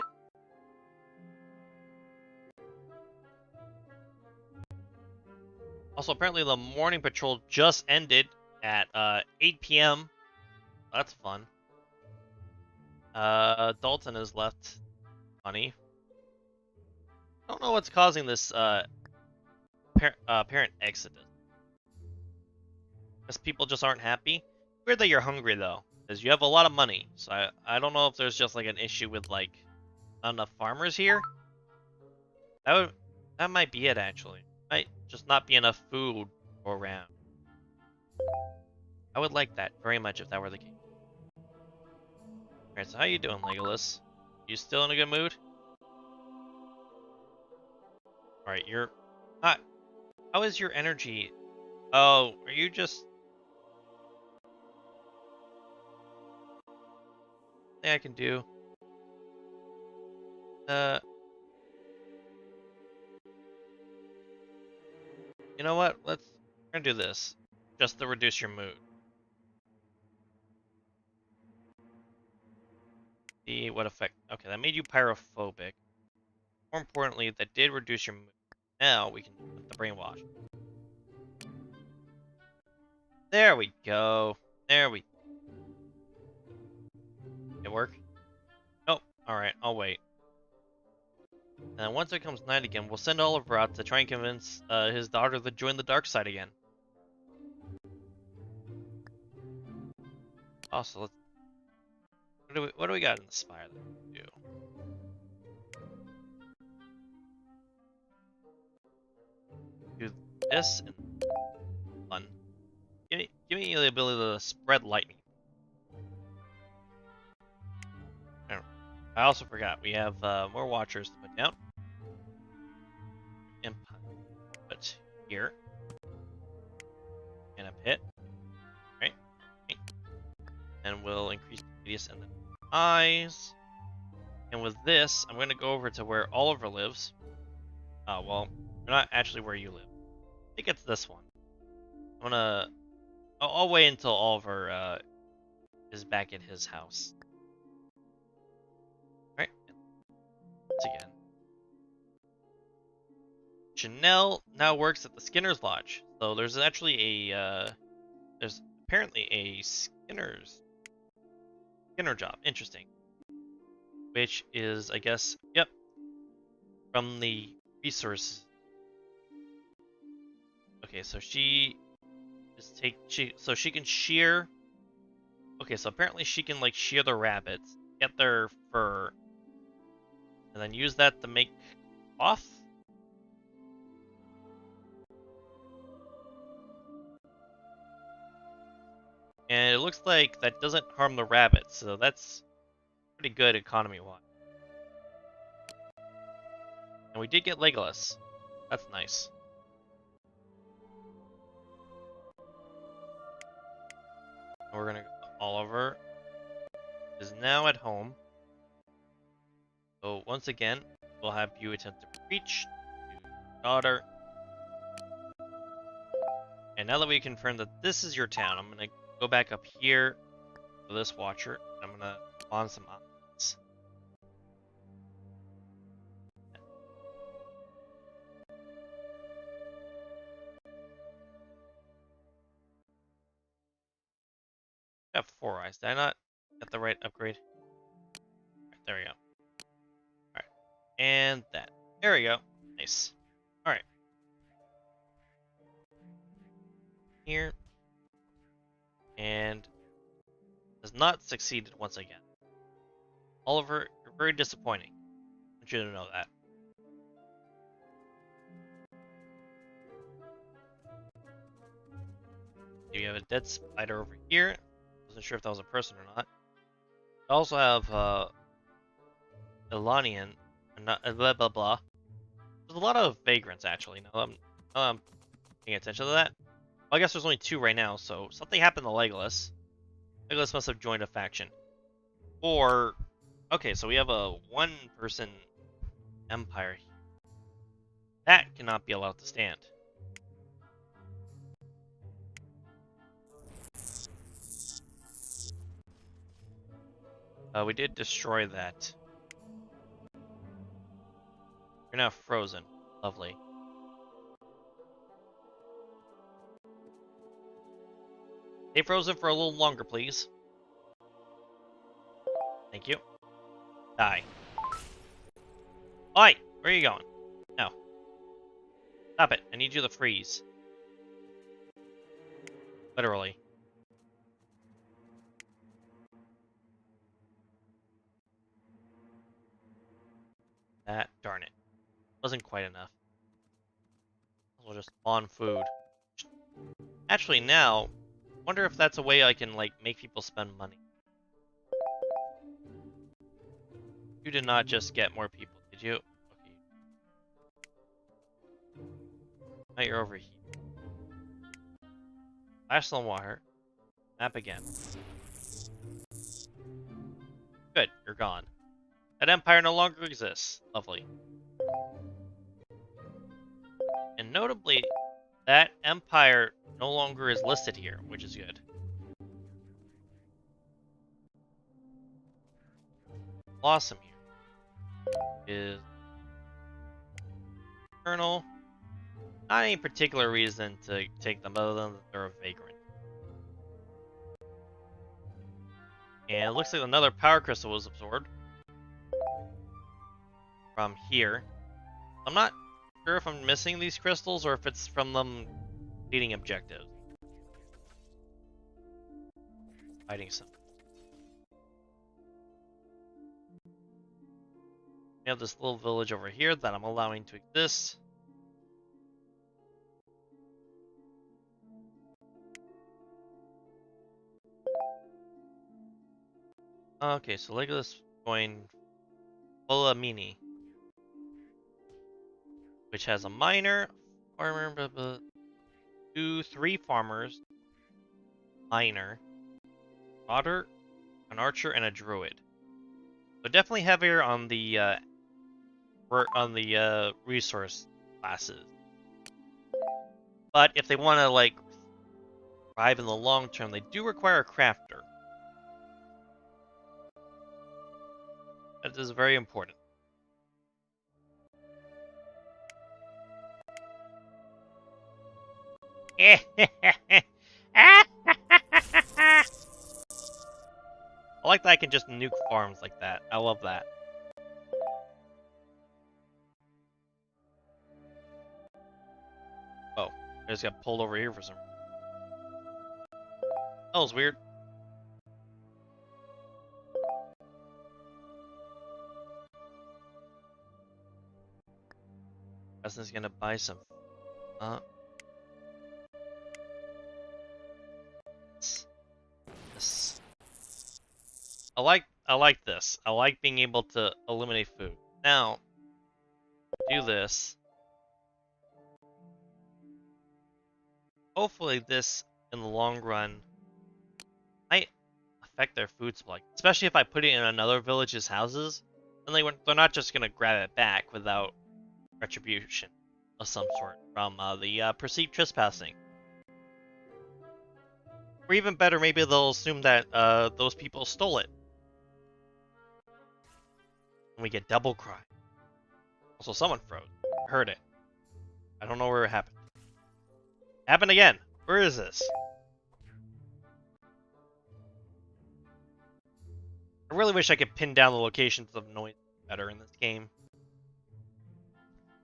Also, apparently the morning patrol just ended at 8 p.m. That's fun. Dalton has left. Funny. I don't know what's causing this apparent exodus. Because people just aren't happy. Weird that you're hungry though, because you have a lot of money. So I don't know if there's just like an issue with like not enough farmers here. That might be it actually. Might just not be enough food to go around. I would like that very much if that were the case. Alright, so how you doing, Legolas? You still in a good mood? Alright, you're not. How is your energy? Oh, are you just? Thing I can do. You know what? We're gonna do this, just to reduce your mood. See what effect. Okay, that made you pyrophobic. More importantly, that did reduce your mood. Now we can put the brainwash. There we go. There we. It work? Nope. All right, I'll wait. And once it comes night again, we'll send Oliver out to try and convince his daughter to join the dark side again. Also, what do we got in the spire that we can do? Do this and fun. Give me the ability to spread lightning. I also forgot we have more watchers to put down. And put here. And a pit. Right? And we'll increase the radius and the eyes. And with this, I'm going to go over to where Oliver lives. Oh, well, not actually where you live. I think it's this one. I'll wait until Oliver is back at his house. Alright. Once again. Chanel now works at the Skinner's Lodge. So there's actually there's apparently a Skinner job. Interesting. Which is, I guess, yep, from the resources. Okay, so she can shear. Okay, so apparently she can like shear the rabbits, get their fur, and then use that to make cloth. And it looks like that doesn't harm the rabbits, so that's pretty good economy-wise. And we did get Legolas. That's nice. And we're gonna go to Oliver. Is now at home. So once again, we'll have you attempt to reach to daughter. And now that we confirmed that this is your town, I'm gonna go back up here for this watcher. I'm gonna spawn some eyes. I have 4 eyes. Did I not get the right upgrade? Right, there we go. Alright. And that. There we go. Nice. Alright. Here. And has not succeeded once again. Oliver, you're very disappointing. I want you to know that. You have a dead spider over here. Wasn't sure if that was a person or not. I also have Elanian, blah blah blah. There's a lot of vagrants actually. Now I'm paying attention to that. Well, I guess there's only 2 right now, so something happened to Legolas. Legolas must have joined a faction. Or, okay, so we have a 1-person empire here. That cannot be allowed to stand. We did destroy that. You're now frozen. Lovely. Stay frozen for a little longer, please. Thank you. Die. Oi! Where are you going? No. Stop it. I need you to freeze. Literally. That, darn it. Wasn't quite enough. We'll just spawn food. Actually, now, wonder if that's a way I can, like, make people spend money. You did not just get more people, did you? Okay. Now you're over here. Flash some water. Map again. Good, you're gone. That empire no longer exists. Lovely. And notably, that empire no longer is listed here, which is good. Blossom here is Colonel. Not any particular reason to take them other than they're a vagrant. And it looks like another power crystal was absorbed from here. I'm not sure if I'm missing these crystals or if it's from them leading objectives. Fighting some. We have this little village over here that I'm allowing to exist. Okay, so Legolas going Olamini, which has a miner, farmer, 2, 3 farmers, miner, otter, an archer, and a druid. So definitely heavier on the resource classes. But if they want to like thrive in the long term, they do require a crafter. That is very important. I like that I can just nuke farms like that. I love that. Oh, I just got pulled over here for some reason. That was weird. Justin's gonna buy some. This. I like this. I like being able to eliminate food. Now, do this. Hopefully, this in the long run might affect their food supply, especially if I put it in another village's houses. Then they're not just gonna grab it back without retribution of some sort from the perceived trespassing. Or even better, maybe they'll assume that those people stole it. And we get double cry. Also, someone froze. I heard it. I don't know where it happened. Happened again. Where is this? I really wish I could pin down the locations of noise better in this game.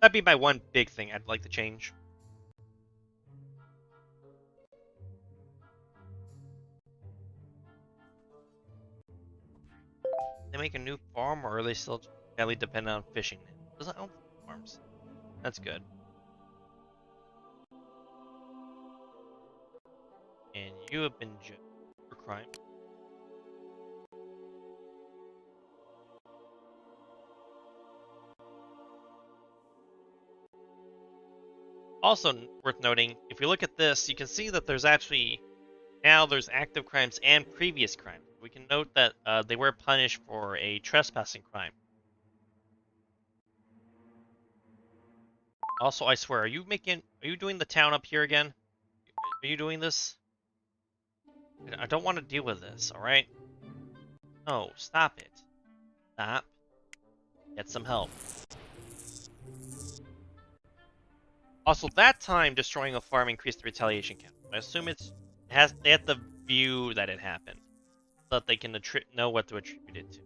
That'd be my one big thing I'd like to change. They make a new farm, or are they still heavily dependent on fishing? Doesn't own farms. That's good. And you have been judged for crime. Also worth noting, if you look at this, you can see that there's actually now there's active crimes and previous crimes. We can note that they were punished for a trespassing crime. Also, I swear, are you doing the town up here again? Are you doing this? I don't want to deal with this, alright? No, stop it. Stop. Get some help. Also, that time destroying a farm increased the retaliation count. I assume they have to view that it happened, so that they can know what to attribute it to.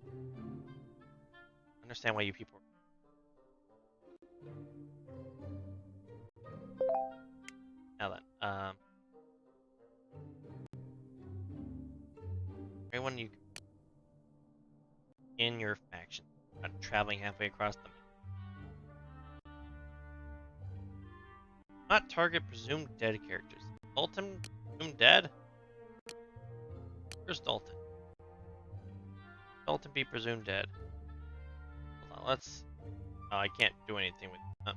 I understand why you people. Now then, everyone you in your faction, not traveling halfway across the map. Not target presumed dead characters. Dalton presumed dead? Where's Dalton? Dalton be presumed dead. Hold on, let's... Oh, I can't do anything with...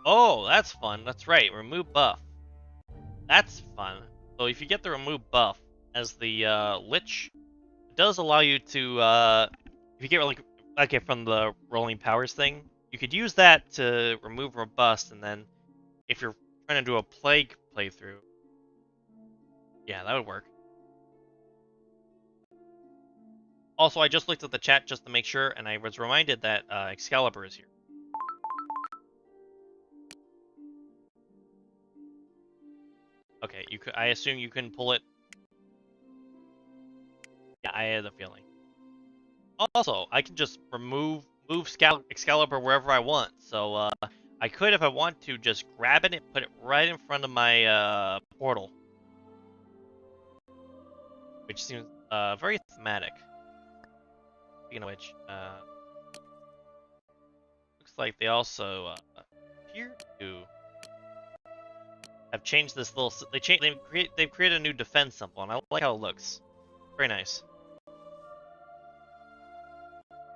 Oh, that's fun. That's right. Remove buff. That's fun. So if you get the remove buff as the Lich, it does allow you to... if you get like it from the rolling powers thing, you could use that to remove robust, and then if you're trying to do a plague playthrough, yeah, that would work. Also, I just looked at the chat just to make sure, and I was reminded that Excalibur is here. Okay, I assume you can pull it. Yeah, I had a feeling. Also, I can just move Excalibur wherever I want. So I could, if I want to, just grab it and put it right in front of my portal, which seems very thematic. Speaking of which, looks like they also appear to have changed this little. They've created a new defense symbol, and I like how it looks. Very nice.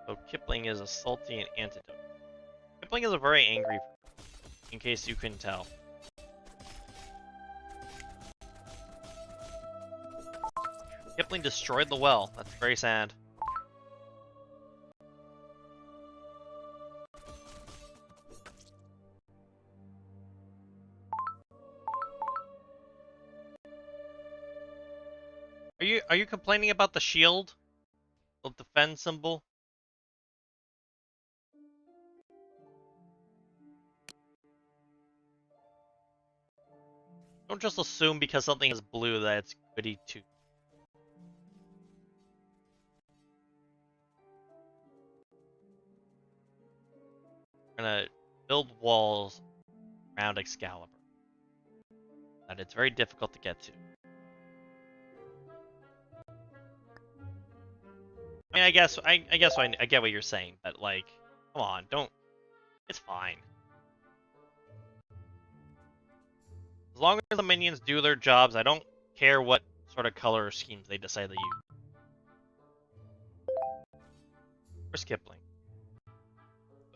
So Kipling is a salty and antidote. Kipling is a very angry, in case you couldn't tell. Kipling destroyed the well. That's very sad. Are you complaining about the shield? The defense symbol? Don't just assume because something is blue that it's goody too. We're gonna build walls around Excalibur that it's very difficult to get to. I mean, I guess I get what you're saying, but like, come on, don't. It's fine. As long as the minions do their jobs, I don't care what sort of color schemes they decide to use. Where's Kipling?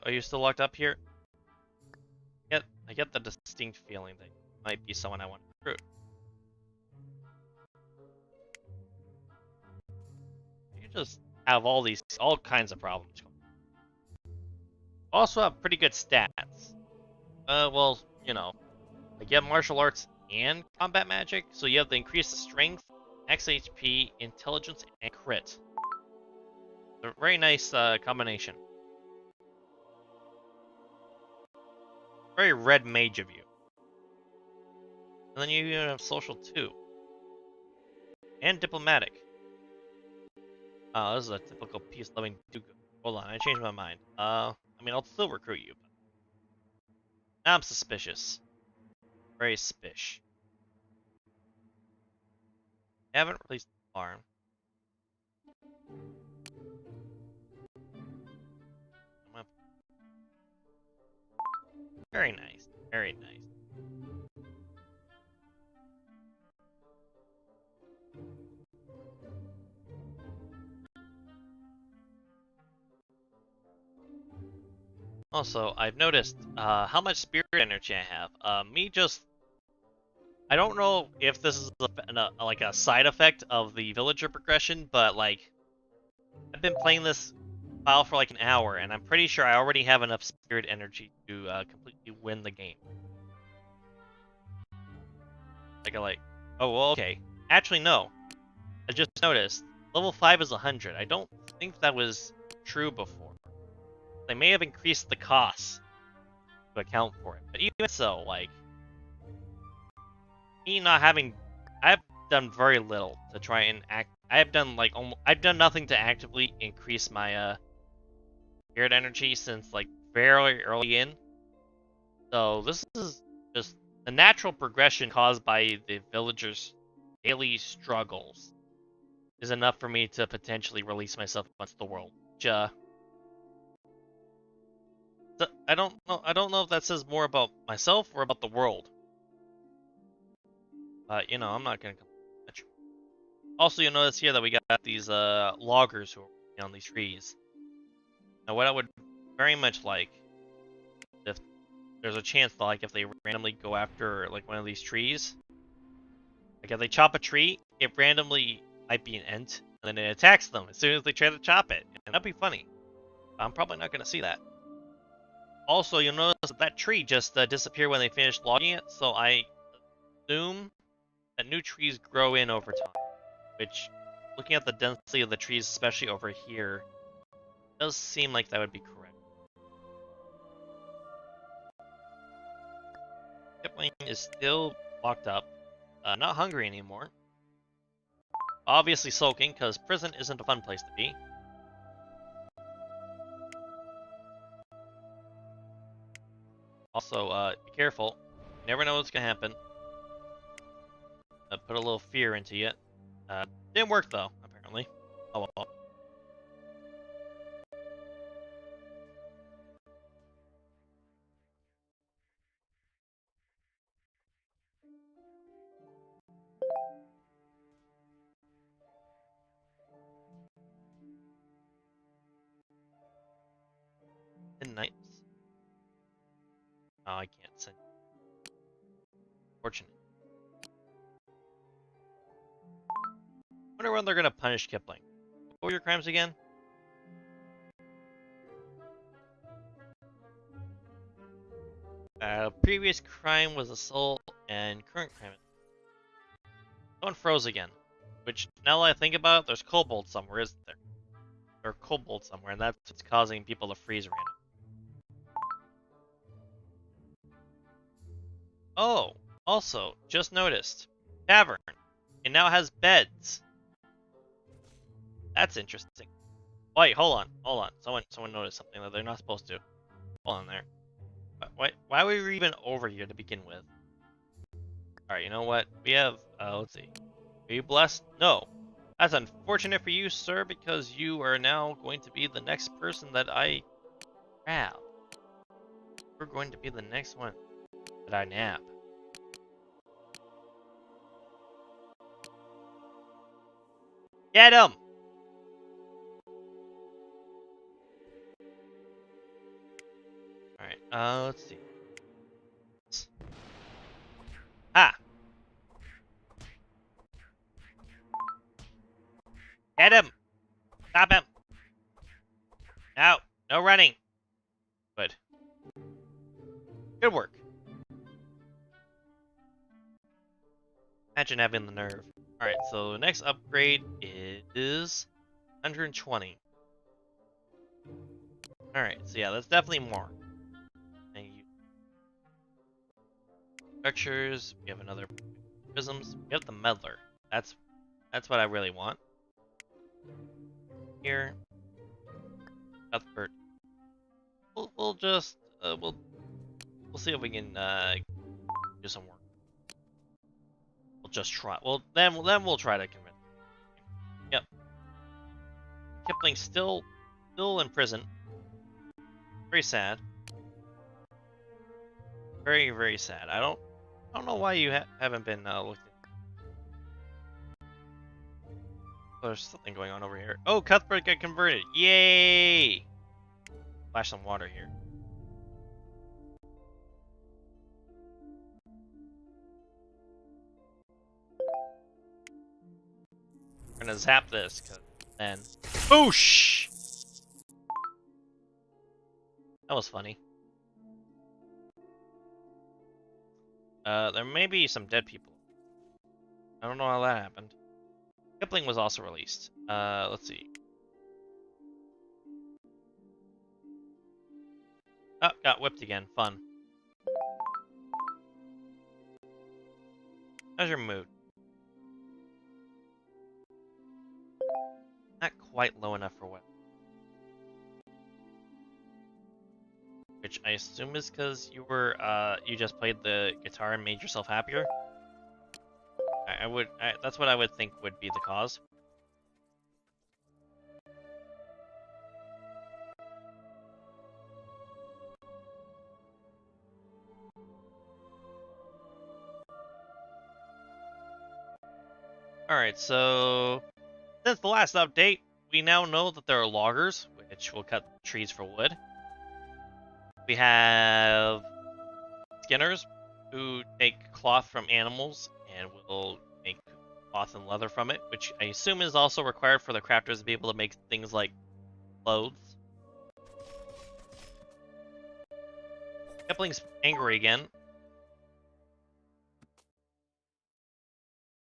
Are you still locked up here? I get the distinct feeling that you might be someone I want to recruit. You just have all kinds of problems. Also have pretty good stats. Well, you know, like you have martial arts and combat magic, so you have the increased strength, max HP, intelligence, and crit. A very nice combination. Very red mage of you. And then you even have social too. And diplomatic. Oh, this is a typical peace-loving do-gooder. Hold on, I changed my mind. I mean, I'll still recruit you, but now I'm suspicious. Very suspicious. I haven't released the farm. Very nice. Very nice. Also, I've noticed how much spirit energy I have. I don't know if this is like a side effect of the villager progression, but like I've been playing this file for like an hour, and I'm pretty sure I already have enough spirit energy to completely win the game. Oh, well, okay. Actually, no. I just noticed level 5 is 100. I don't think that was true before. They may have increased the cost to account for it, but even so, like me not having, I've done very little to try and act. I've done nothing to actively increase my spirit energy since like very early in. So this is just the natural progression caused by the villagers' daily struggles is enough for me to potentially release myself against the world. I don't know. I don't know if that says more about myself or about the world. But you know, I'm not gonna complain. Also, you'll notice here that we got these loggers who are working on these trees. Now, what I would very much like, if there's a chance that like if they randomly go after like one of these trees, like if they chop a tree, it randomly might be an ent, and then it attacks them as soon as they try to chop it, and that'd be funny. I'm probably not gonna see that. Also, you'll notice that tree just disappeared when they finished logging it, so I assume that new trees grow in over time, which, looking at the density of the trees, especially over here, does seem like that would be correct. Kipling is still locked up, not hungry anymore. Obviously sulking, because prison isn't a fun place to be. Also, be careful. You never know what's gonna happen. Put a little fear into you. Didn't work though, apparently. Oh well. Midnights. Oh, I can't send. Fortunate. Wonder when they're gonna punish Kipling. What were your crimes again? Previous crime was assault, and current crime. Someone froze again. Which, now that I think about it, there's kobolds somewhere, isn't there? There are kobolds somewhere, and that's what's causing people to freeze random. Oh, also, just noticed. Tavern. It now has beds. That's interesting. Wait, hold on. Someone noticed something that they're not supposed to. Hold on there. Why were we even over here to begin with? Alright, you know what? We have, let's see. Are you blessed? No. That's unfortunate for you, sir, because you are now going to be the next person that I grab. We're going to be the next one that I nab. Get him! Alright, let's see. Ah! Get him! Stop him! No! No running! Good. Good work. Imagine having the nerve. Alright, so the next upgrade is 120. Alright, so yeah, that's definitely more. Structures, we have another prisms, we have the meddler. That's what I really want. here. Cuthbert. We'll just we'll see if we can do some work. We'll just try. Well, then we'll try to convince. Yep. Kipling's still in prison. Very sad. Very, very sad. I don't know why you haven't been looked at. Oh, there's something going on over here. Oh, Cuthbert got converted. Yay! Splash some water here. We're gonna zap this, cause then boosh! That was funny. There may be some dead people. I don't know how that happened. Kipling was also released. Let's see. Oh, got whipped again. Fun. How's your mood? Not quite low enough for what? Which I assume is because you were, you just played the guitar and made yourself happier? That's what I would think would be the cause. Alright, so since the last update, we now know that there are loggers, which will cut trees for wood. We have skinners, who take cloth from animals and will make cloth and leather from it, which I assume is also required for the crafters to be able to make things like clothes. Kipling's angry again.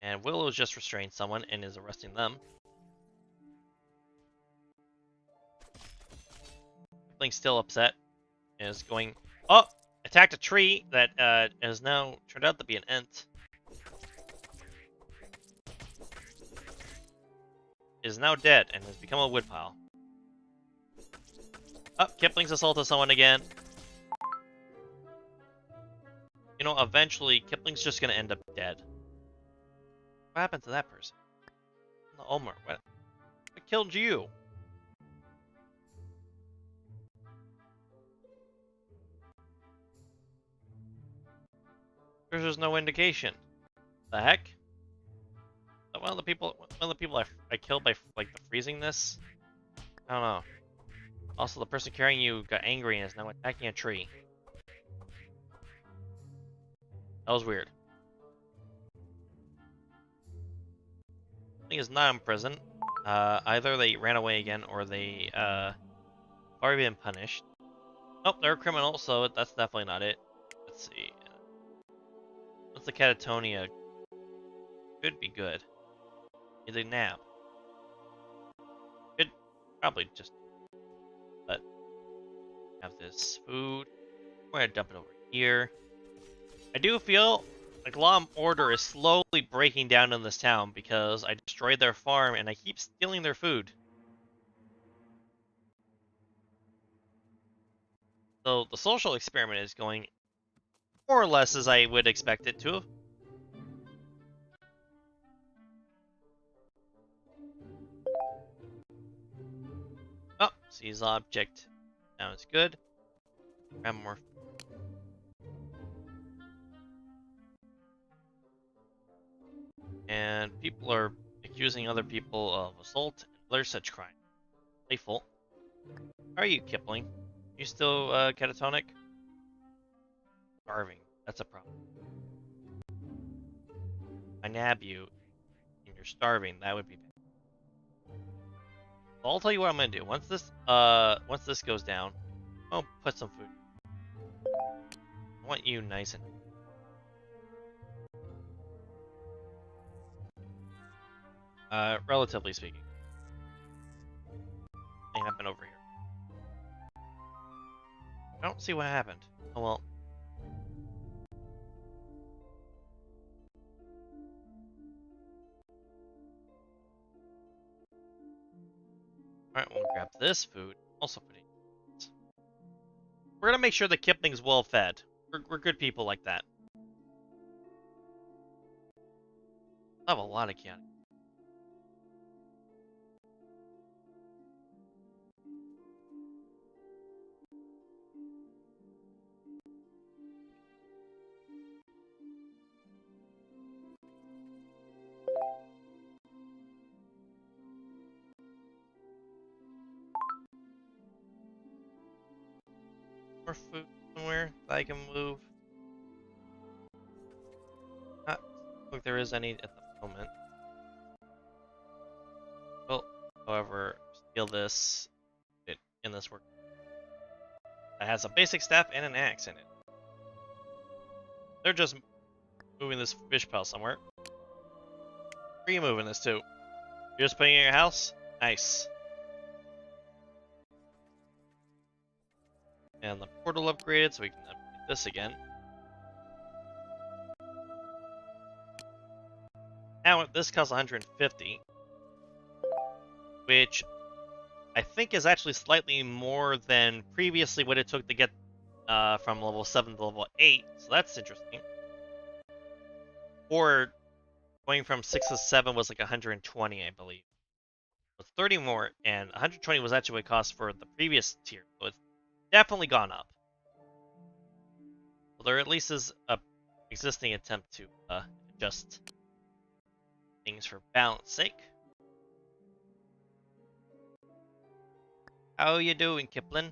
And Willow's just restrained someone and is arresting them. Kipling's still upset and is going, oh! Attacked a tree that has now turned out to be an ent. Is now dead and has become a woodpile. Oh, Kipling's assaulted someone again. You know, eventually, Kipling's just gonna end up dead. What happened to that person? Omar, what killed you? There's no indication. The heck? One of the people I killed by like the freezing this. I don't know. Also, the person carrying you got angry and is now attacking a tree. That was weird. He is not in prison. Either they ran away again or they already been punished. Nope, they're a criminal, so that's definitely not it. Let's see. What's the catatonia? Could be good. Need a nap. Could probably just have this food. We're gonna dump it over here. I do feel like law and order is slowly breaking down in this town because I destroyed their farm and I keep stealing their food. So the social experiment is going more or less as I would expect it to. Oh, seize object. Sounds good. Grab more. And people are accusing other people of assault and other such crime. Playful. How are you, Kipling? You still catatonic? Starving. That's a problem. I nab you and you're starving. That would be bad. Well, I'll tell you what I'm gonna do. Once this goes down, I'll put some food. I want you nice and relatively speaking. Thing happened over here. I don't see what happened. Oh well. Alright, we'll grab this food. Also put it. We're gonna make sure the Kipling's well fed. We're good people like that. I have a lot of chaotic. More food somewhere that I can move. Not look there is any at the moment. Well, however, steal this in this work. It has a basic staff and an axe in it. They're just moving this fish pile somewhere. Where are you moving this to? You're just putting it in your house? Nice. And the portal upgraded, so we can upgrade this again. Now this costs 150, which I think is actually slightly more than previously what it took to get from level 7 to level 8, so that's interesting. Or going from 6 to 7 was like 120, I believe. With 30 more, and 120 was actually what it cost for the previous tier, so it's definitely gone up. Well, there at least is a existing attempt to adjust things for balance sake. How you doing, Kipling?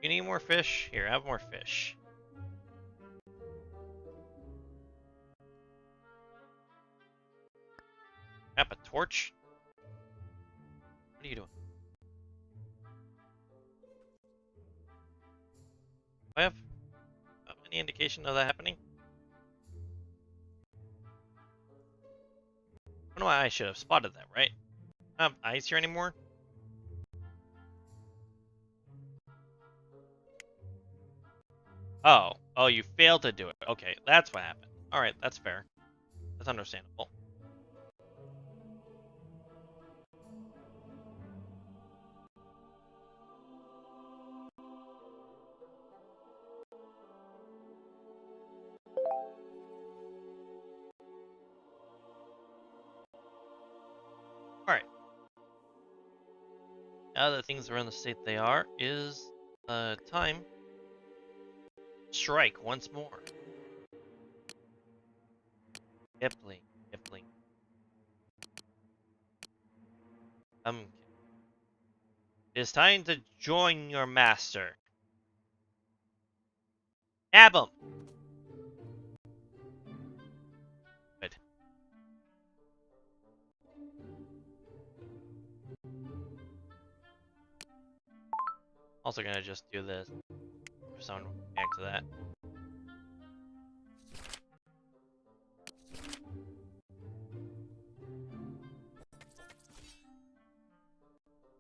You need more fish? Here, have more fish. Grab a torch? What are you doing? Do I have any indication of that happening? I don't know why I should have spotted that, right? I don't have eyes here anymore? Oh. Oh, you failed to do it. Okay, that's what happened. Alright, that's fair. That's understandable. Alright. Now that things are in the state they are, is time strike once more. Kipling, Kipling. It is time to join your master. Nab him! Good. Also gonna just do this. If someone will react to that.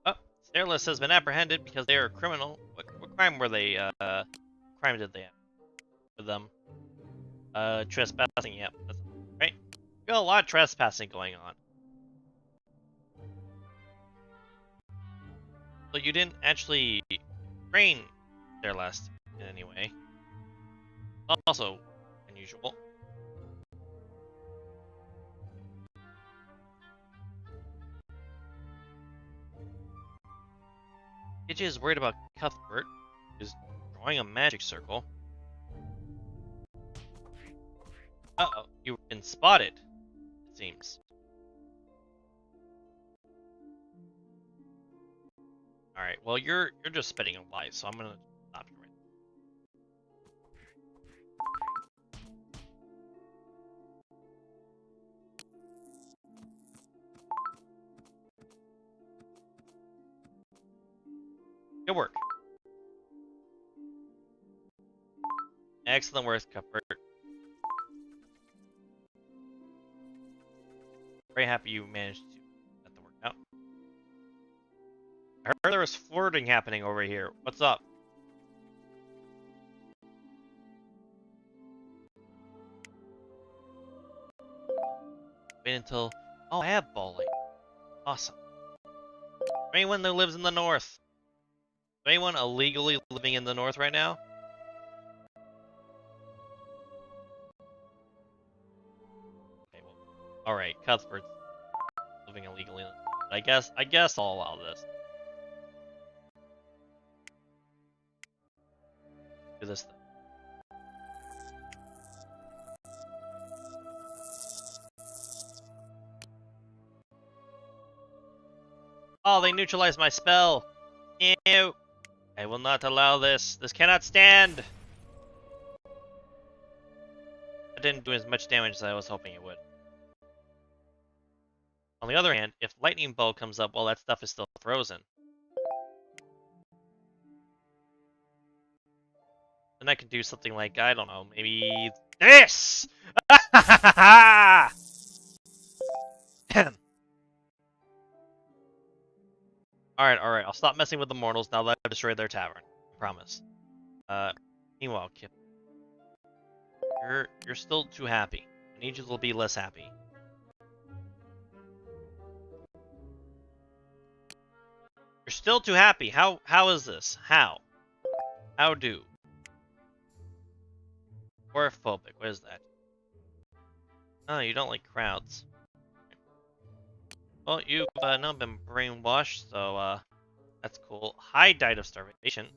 Oh, Stairless has been apprehended because they are a criminal. What crime were they, crime did they have with them? Trespassing, yep. That's right. We got a lot of trespassing going on. So you didn't actually train Stairless in any way. Also unusual. Gidget is worried about Cuthbert, who's drawing a magic circle. Uh-oh, you've been spotted, it seems. Alright, well you're just spitting a lie, so I'm gonna stop you right there. Good work. Excellent work, Cuthbert. Very happy you managed to get the work out. I heard there was flirting happening over here. What's up? Wait until... Oh, I have ball lightning. Awesome. Anyone that lives in the north? Anyone illegally living in the north right now? Okay, well, all right, Cuthbert's living illegally. I guess I'll allow this. Do this thing. Oh, they neutralized my spell. Ew. I will not allow this. This cannot stand. It didn't do as much damage as I was hoping it would. On the other hand, if lightning bolt comes up while that stuff is still frozen, then I can do something like, I don't know, maybe this. Alright, alright, I'll stop messing with the mortals now that I've destroyed their tavern. I promise. Meanwhile, Kip, you're still too happy. I need you to be less happy. You're still too happy. How is this? How? How do? Agoraphobic, what is that? Oh, you don't like crowds. Well, you've now been brainwashed, so that's cool. Hyde died of starvation.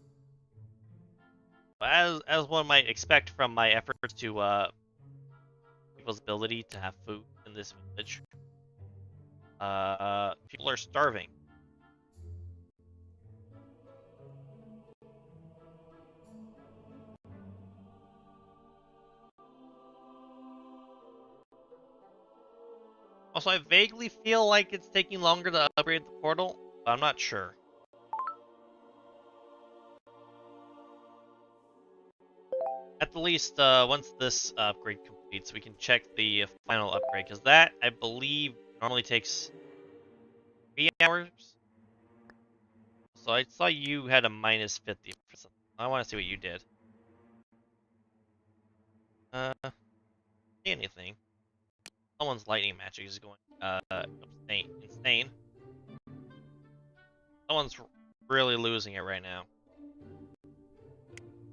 As one might expect from my efforts to people's ability to have food in this village. People are starving. Also, I vaguely feel like it's taking longer to upgrade the portal, but I'm not sure. At the least, once this upgrade completes, we can check the final upgrade, because that, I believe, normally takes 3 hours. So I saw you had a minus 50 for something. I want to see what you did. See anything. Someone's lightning magic is going, insane. Someone's really losing it right now.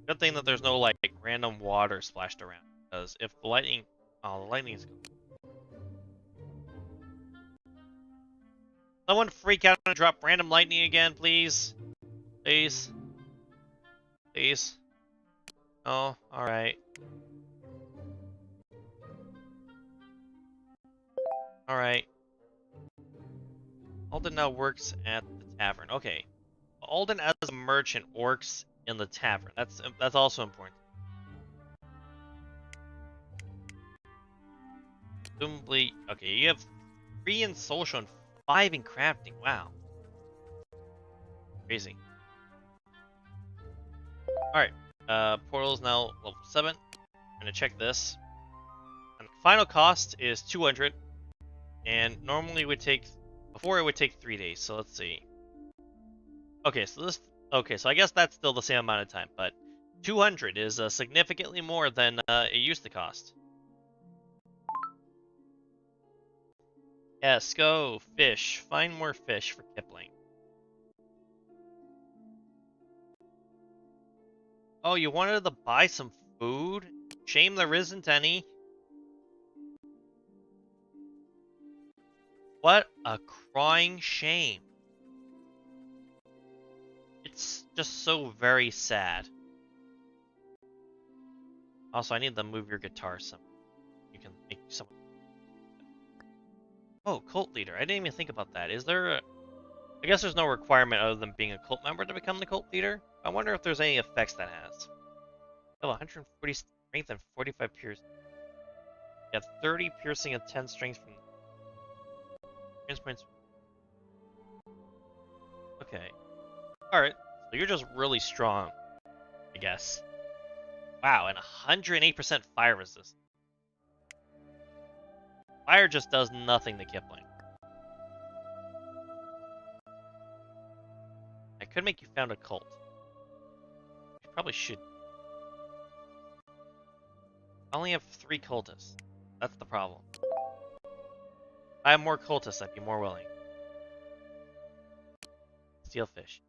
Good thing that there's no, like, random water splashed around. Because if the lightning... Oh, the lightning's... Someone freak out and drop random lightning again, please. Please. Please. Oh, alright. Alright. Alden now works at the tavern. Okay. Alden as a merchant works in the tavern. That's also important. Presumably, okay, you have 3 in social and 5 in crafting. Wow. Crazy. Alright. Portal's now level 7. I'm gonna check this. And the final cost is 200. And normally it would take... Before it would take 3 days, so let's see. Okay, so I guess that's still the same amount of time, but 200 is significantly more than it used to cost. Yes, go fish. Find more fish for Kipling. Oh, you wanted to buy some food? Shame there isn't any. What a crying shame. It's just so very sad. Also, I need to move your guitar some. You can make some. Oh, cult leader. I didn't even think about that. Is there a... I guess there's no requirement other than being a cult member to become the cult leader. I wonder if there's any effects that has. Oh, 140 strength and 45 piercing. You have 30 piercing and 10 strength from... Okay. Alright. So you're just really strong, I guess. Wow, and 108% fire resist. Fire just does nothing to Kipling. I could make you found a cult. You probably should. I only have 3 cultists. That's the problem. I have more cultists, I'd be more willing. Steal fish.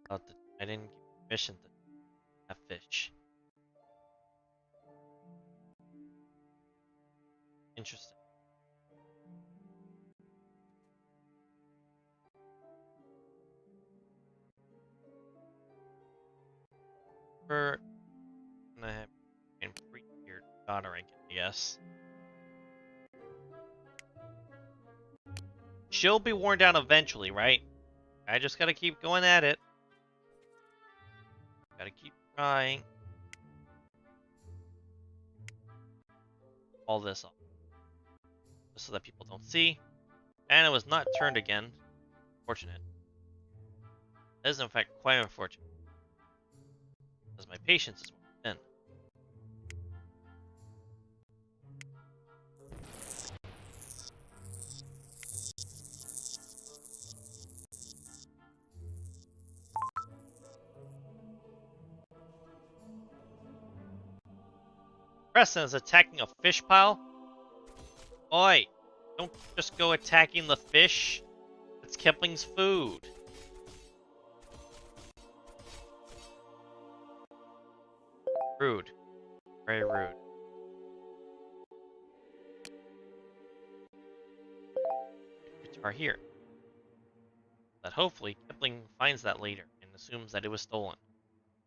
Oh, I didn't give permission to have fish. Interesting. For I have and free your daughter, I guess. She'll be worn down eventually, right? I just gotta keep going at it. Gotta keep trying. All this up. Just so that people don't see. And it was not turned again. Fortunate. That is in fact quite unfortunate. Because my patience is thin. Preston is attacking a fish pile? Oi! Don't just go attacking the fish. It's Kipling's food. Rude. Very rude. Guitar here. That hopefully Kipling finds that later and assumes that it was stolen.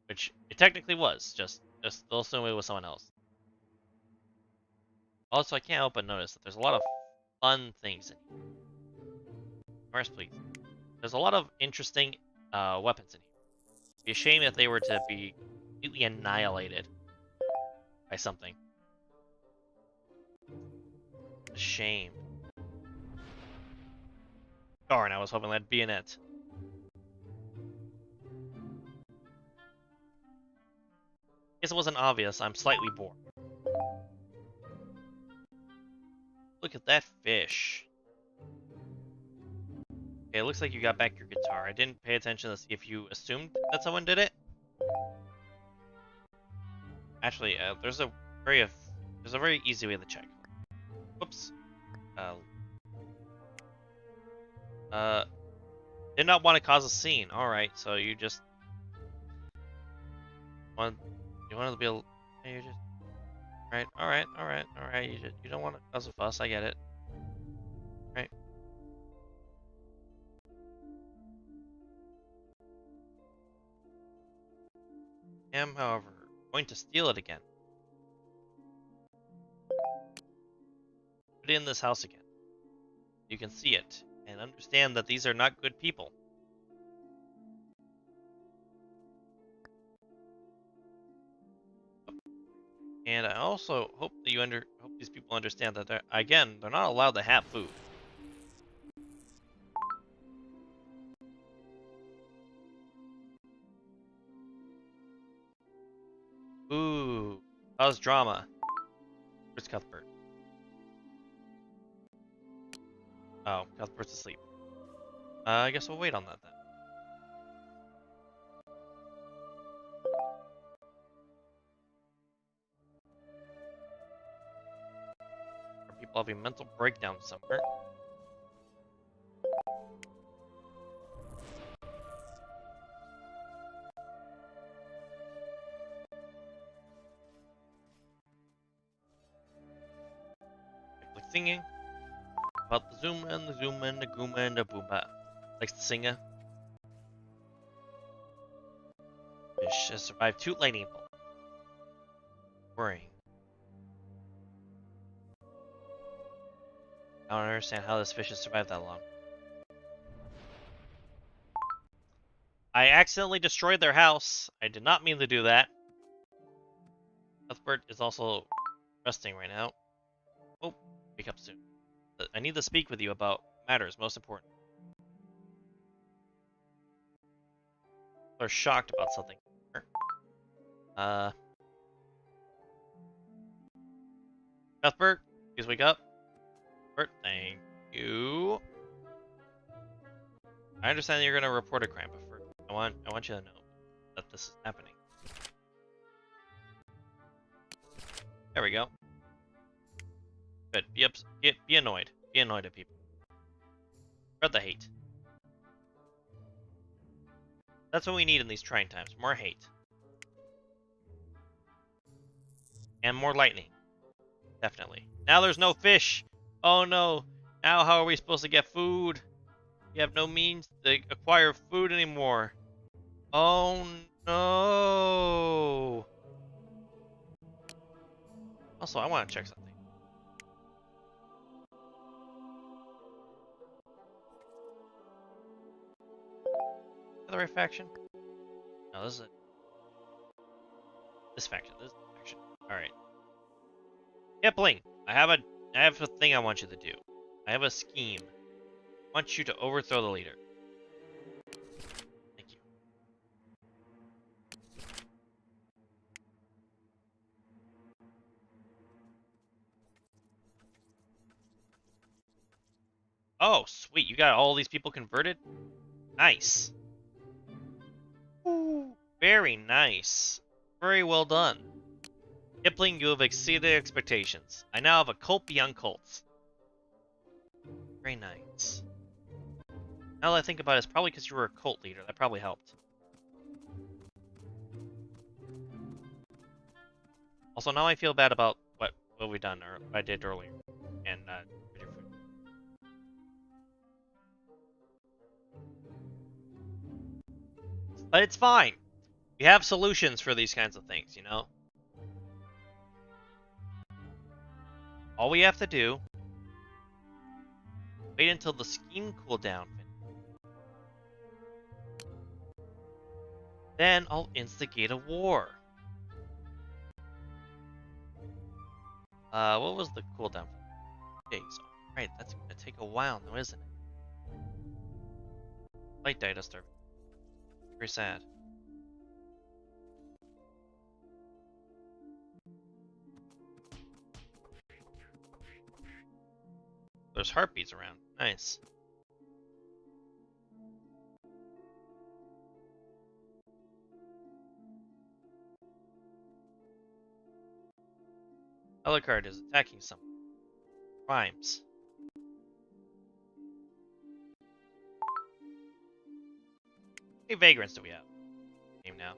Which it technically was, just they'll assume it was someone else. Also, I can't help but notice that there's a lot of fun things in here. Norris, please. There's a lot of interesting weapons in here. It'd be a shame if they were to be completely annihilated by something. A shame. Darn, I was hoping that'd be in it. Guess it wasn't obvious, I'm slightly bored. Look at that fish. Okay, it looks like you got back your guitar. I didn't pay attention to see if you assumed that someone did it. Actually, there's a very easy way to check. Whoops. Did not want to cause a scene. All right, so you just want to be you just all right. You don't want to cause a fuss. I get it. Right. I am, however, going to steal it again. Put it in this house again. You can see it and understand that these are not good people. And I also hope that hope these people understand that they're not allowed to have food. Ooh, cause drama. Where's Cuthbert? Oh, Cuthbert's asleep. I guess we'll wait on that then. Or people having mental breakdown somewhere. Like singing about the Zuma and the Zuma and the Gooma and the Boomba. Likes to sing it. Fish has survived 2 lightning bolts. Worrying. I don't understand how this fish has survived that long. I accidentally destroyed their house. I did not mean to do that. Cuthbert is also resting right now. Oh, wake up soon. I need to speak with you about matters most important. They're shocked about something. Cuthbert, please wake up. Cuthbert, thank you. I understand that you're gonna report a crime, but first, I want you to know that this is happening. There we go. Good. Be annoyed. Be annoyed at people. Spread the hate. That's what we need in these trying times. More hate. And more lightning. Definitely. Now there's no fish. Oh no. Now how are we supposed to get food? We have no means to acquire food anymore. Oh no. Also, I want to check something. Is that the right faction? No, this is this faction. This faction. Alright. Kipling, I have a thing I want you to do. I have a scheme. I want you to overthrow the leader. Thank you. Oh, sweet. You got all these people converted? Nice. Ooh, very nice. Very well done. Kipling, you have exceeded expectations. I now have a cult beyond cults. Very nice. Now that I think about it, it's probably because you were a cult leader. That probably helped. Also, now I feel bad about what we done or what I did earlier. And but it's fine. We have solutions for these kinds of things, you know? All we have to do, wait until the scheme cooldown. Then I'll instigate a war. What was the cooldown? Days. Alright, that's gonna take a while now, isn't it? Light data starving. Very sad. There's heartbeats around. Nice. Alucard is attacking some crimes. How many vagrants do we have? Game now.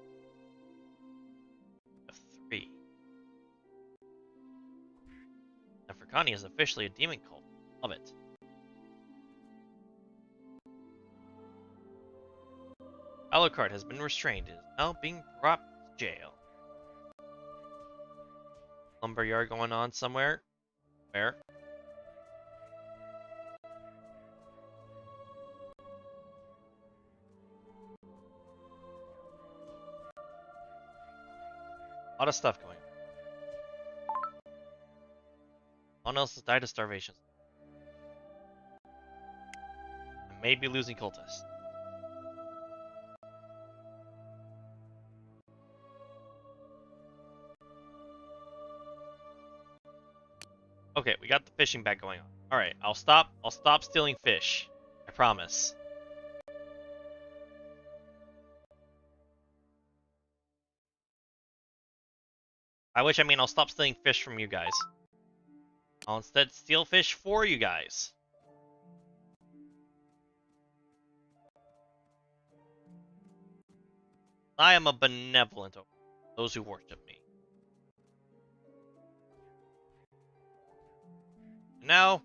We have 3. Africani is officially a demon cult. Love it. Alucard has been restrained and is now being brought to jail. Lumberyard going on somewhere? Where? A lot of stuff going on. Someone else has died of starvation. I may be losing cultists. Okay, we got the fishing back going on. Alright, I'll stop stealing fish. I promise. By which I mean I'll stop stealing fish from you guys. I'll instead steal fish for you guys. I am a benevolent over those who worship me. Now,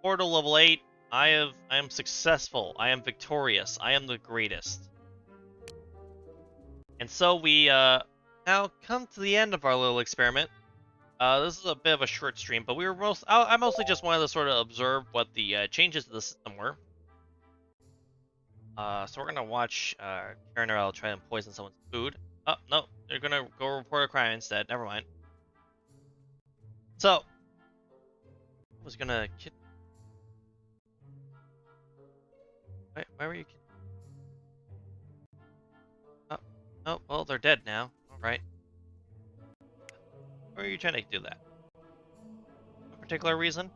portal level 8, I am successful. I am victorious. I am the greatest. And so we now come to the end of our little experiment. This is a bit of a short stream, but I mostly just wanted to sort of observe what the changes to the system were. So we're gonna watch Karen or I'll try and poison someone's food. Oh no, they're gonna go report a crime instead. Never mind. So I was gonna kid. Why were you kidding? Oh, well, they're dead now. Alright. Why are you trying to do that? A particular reason?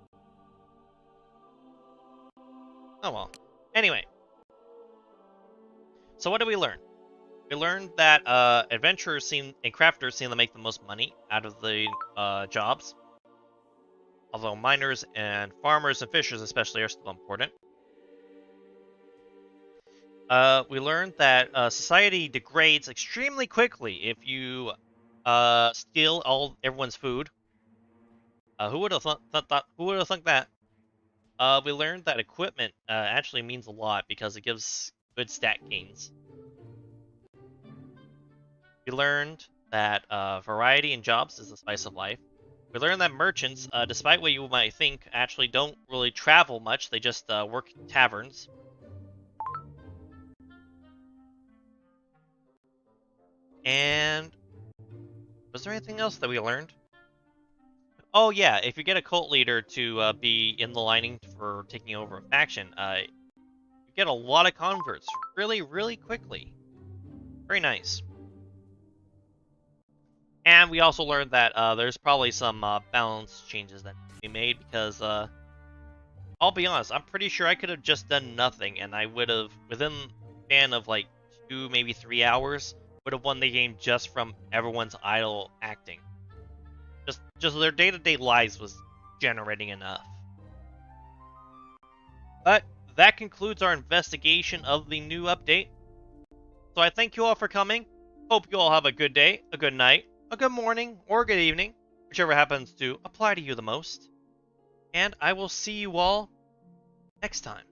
Oh well. Anyway. So what did we learn? We learned that adventurers and crafters seem to make the most money out of the jobs. although miners and farmers and fishers especially are still important. We learned that society degrades extremely quickly if you steal everyone's food. Who would have thought? Who would have thought that? We learned that equipment actually means a lot because it gives good stat gains. We learned that variety in jobs is the spice of life. We learned that merchants, despite what you might think, actually don't really travel much. They just work in taverns. And was there anything else that we learned? Oh yeah, if you get a cult leader to be in the lining for taking over a faction, you get a lot of converts really, really quickly. Very nice. And we also learned that there's probably some balance changes that need to be made because I'll be honest, I'm pretty sure I could have just done nothing and I would have, within a span of like 2, maybe 3 hours, would have won the game just from everyone's idle acting. Just their day-to-day lives was generating enough. But that concludes our investigation of the new update. So I thank you all for coming. Hope you all have a good day, a good night, a good morning, or a good evening, whichever happens to apply to you the most. And I will see you all next time.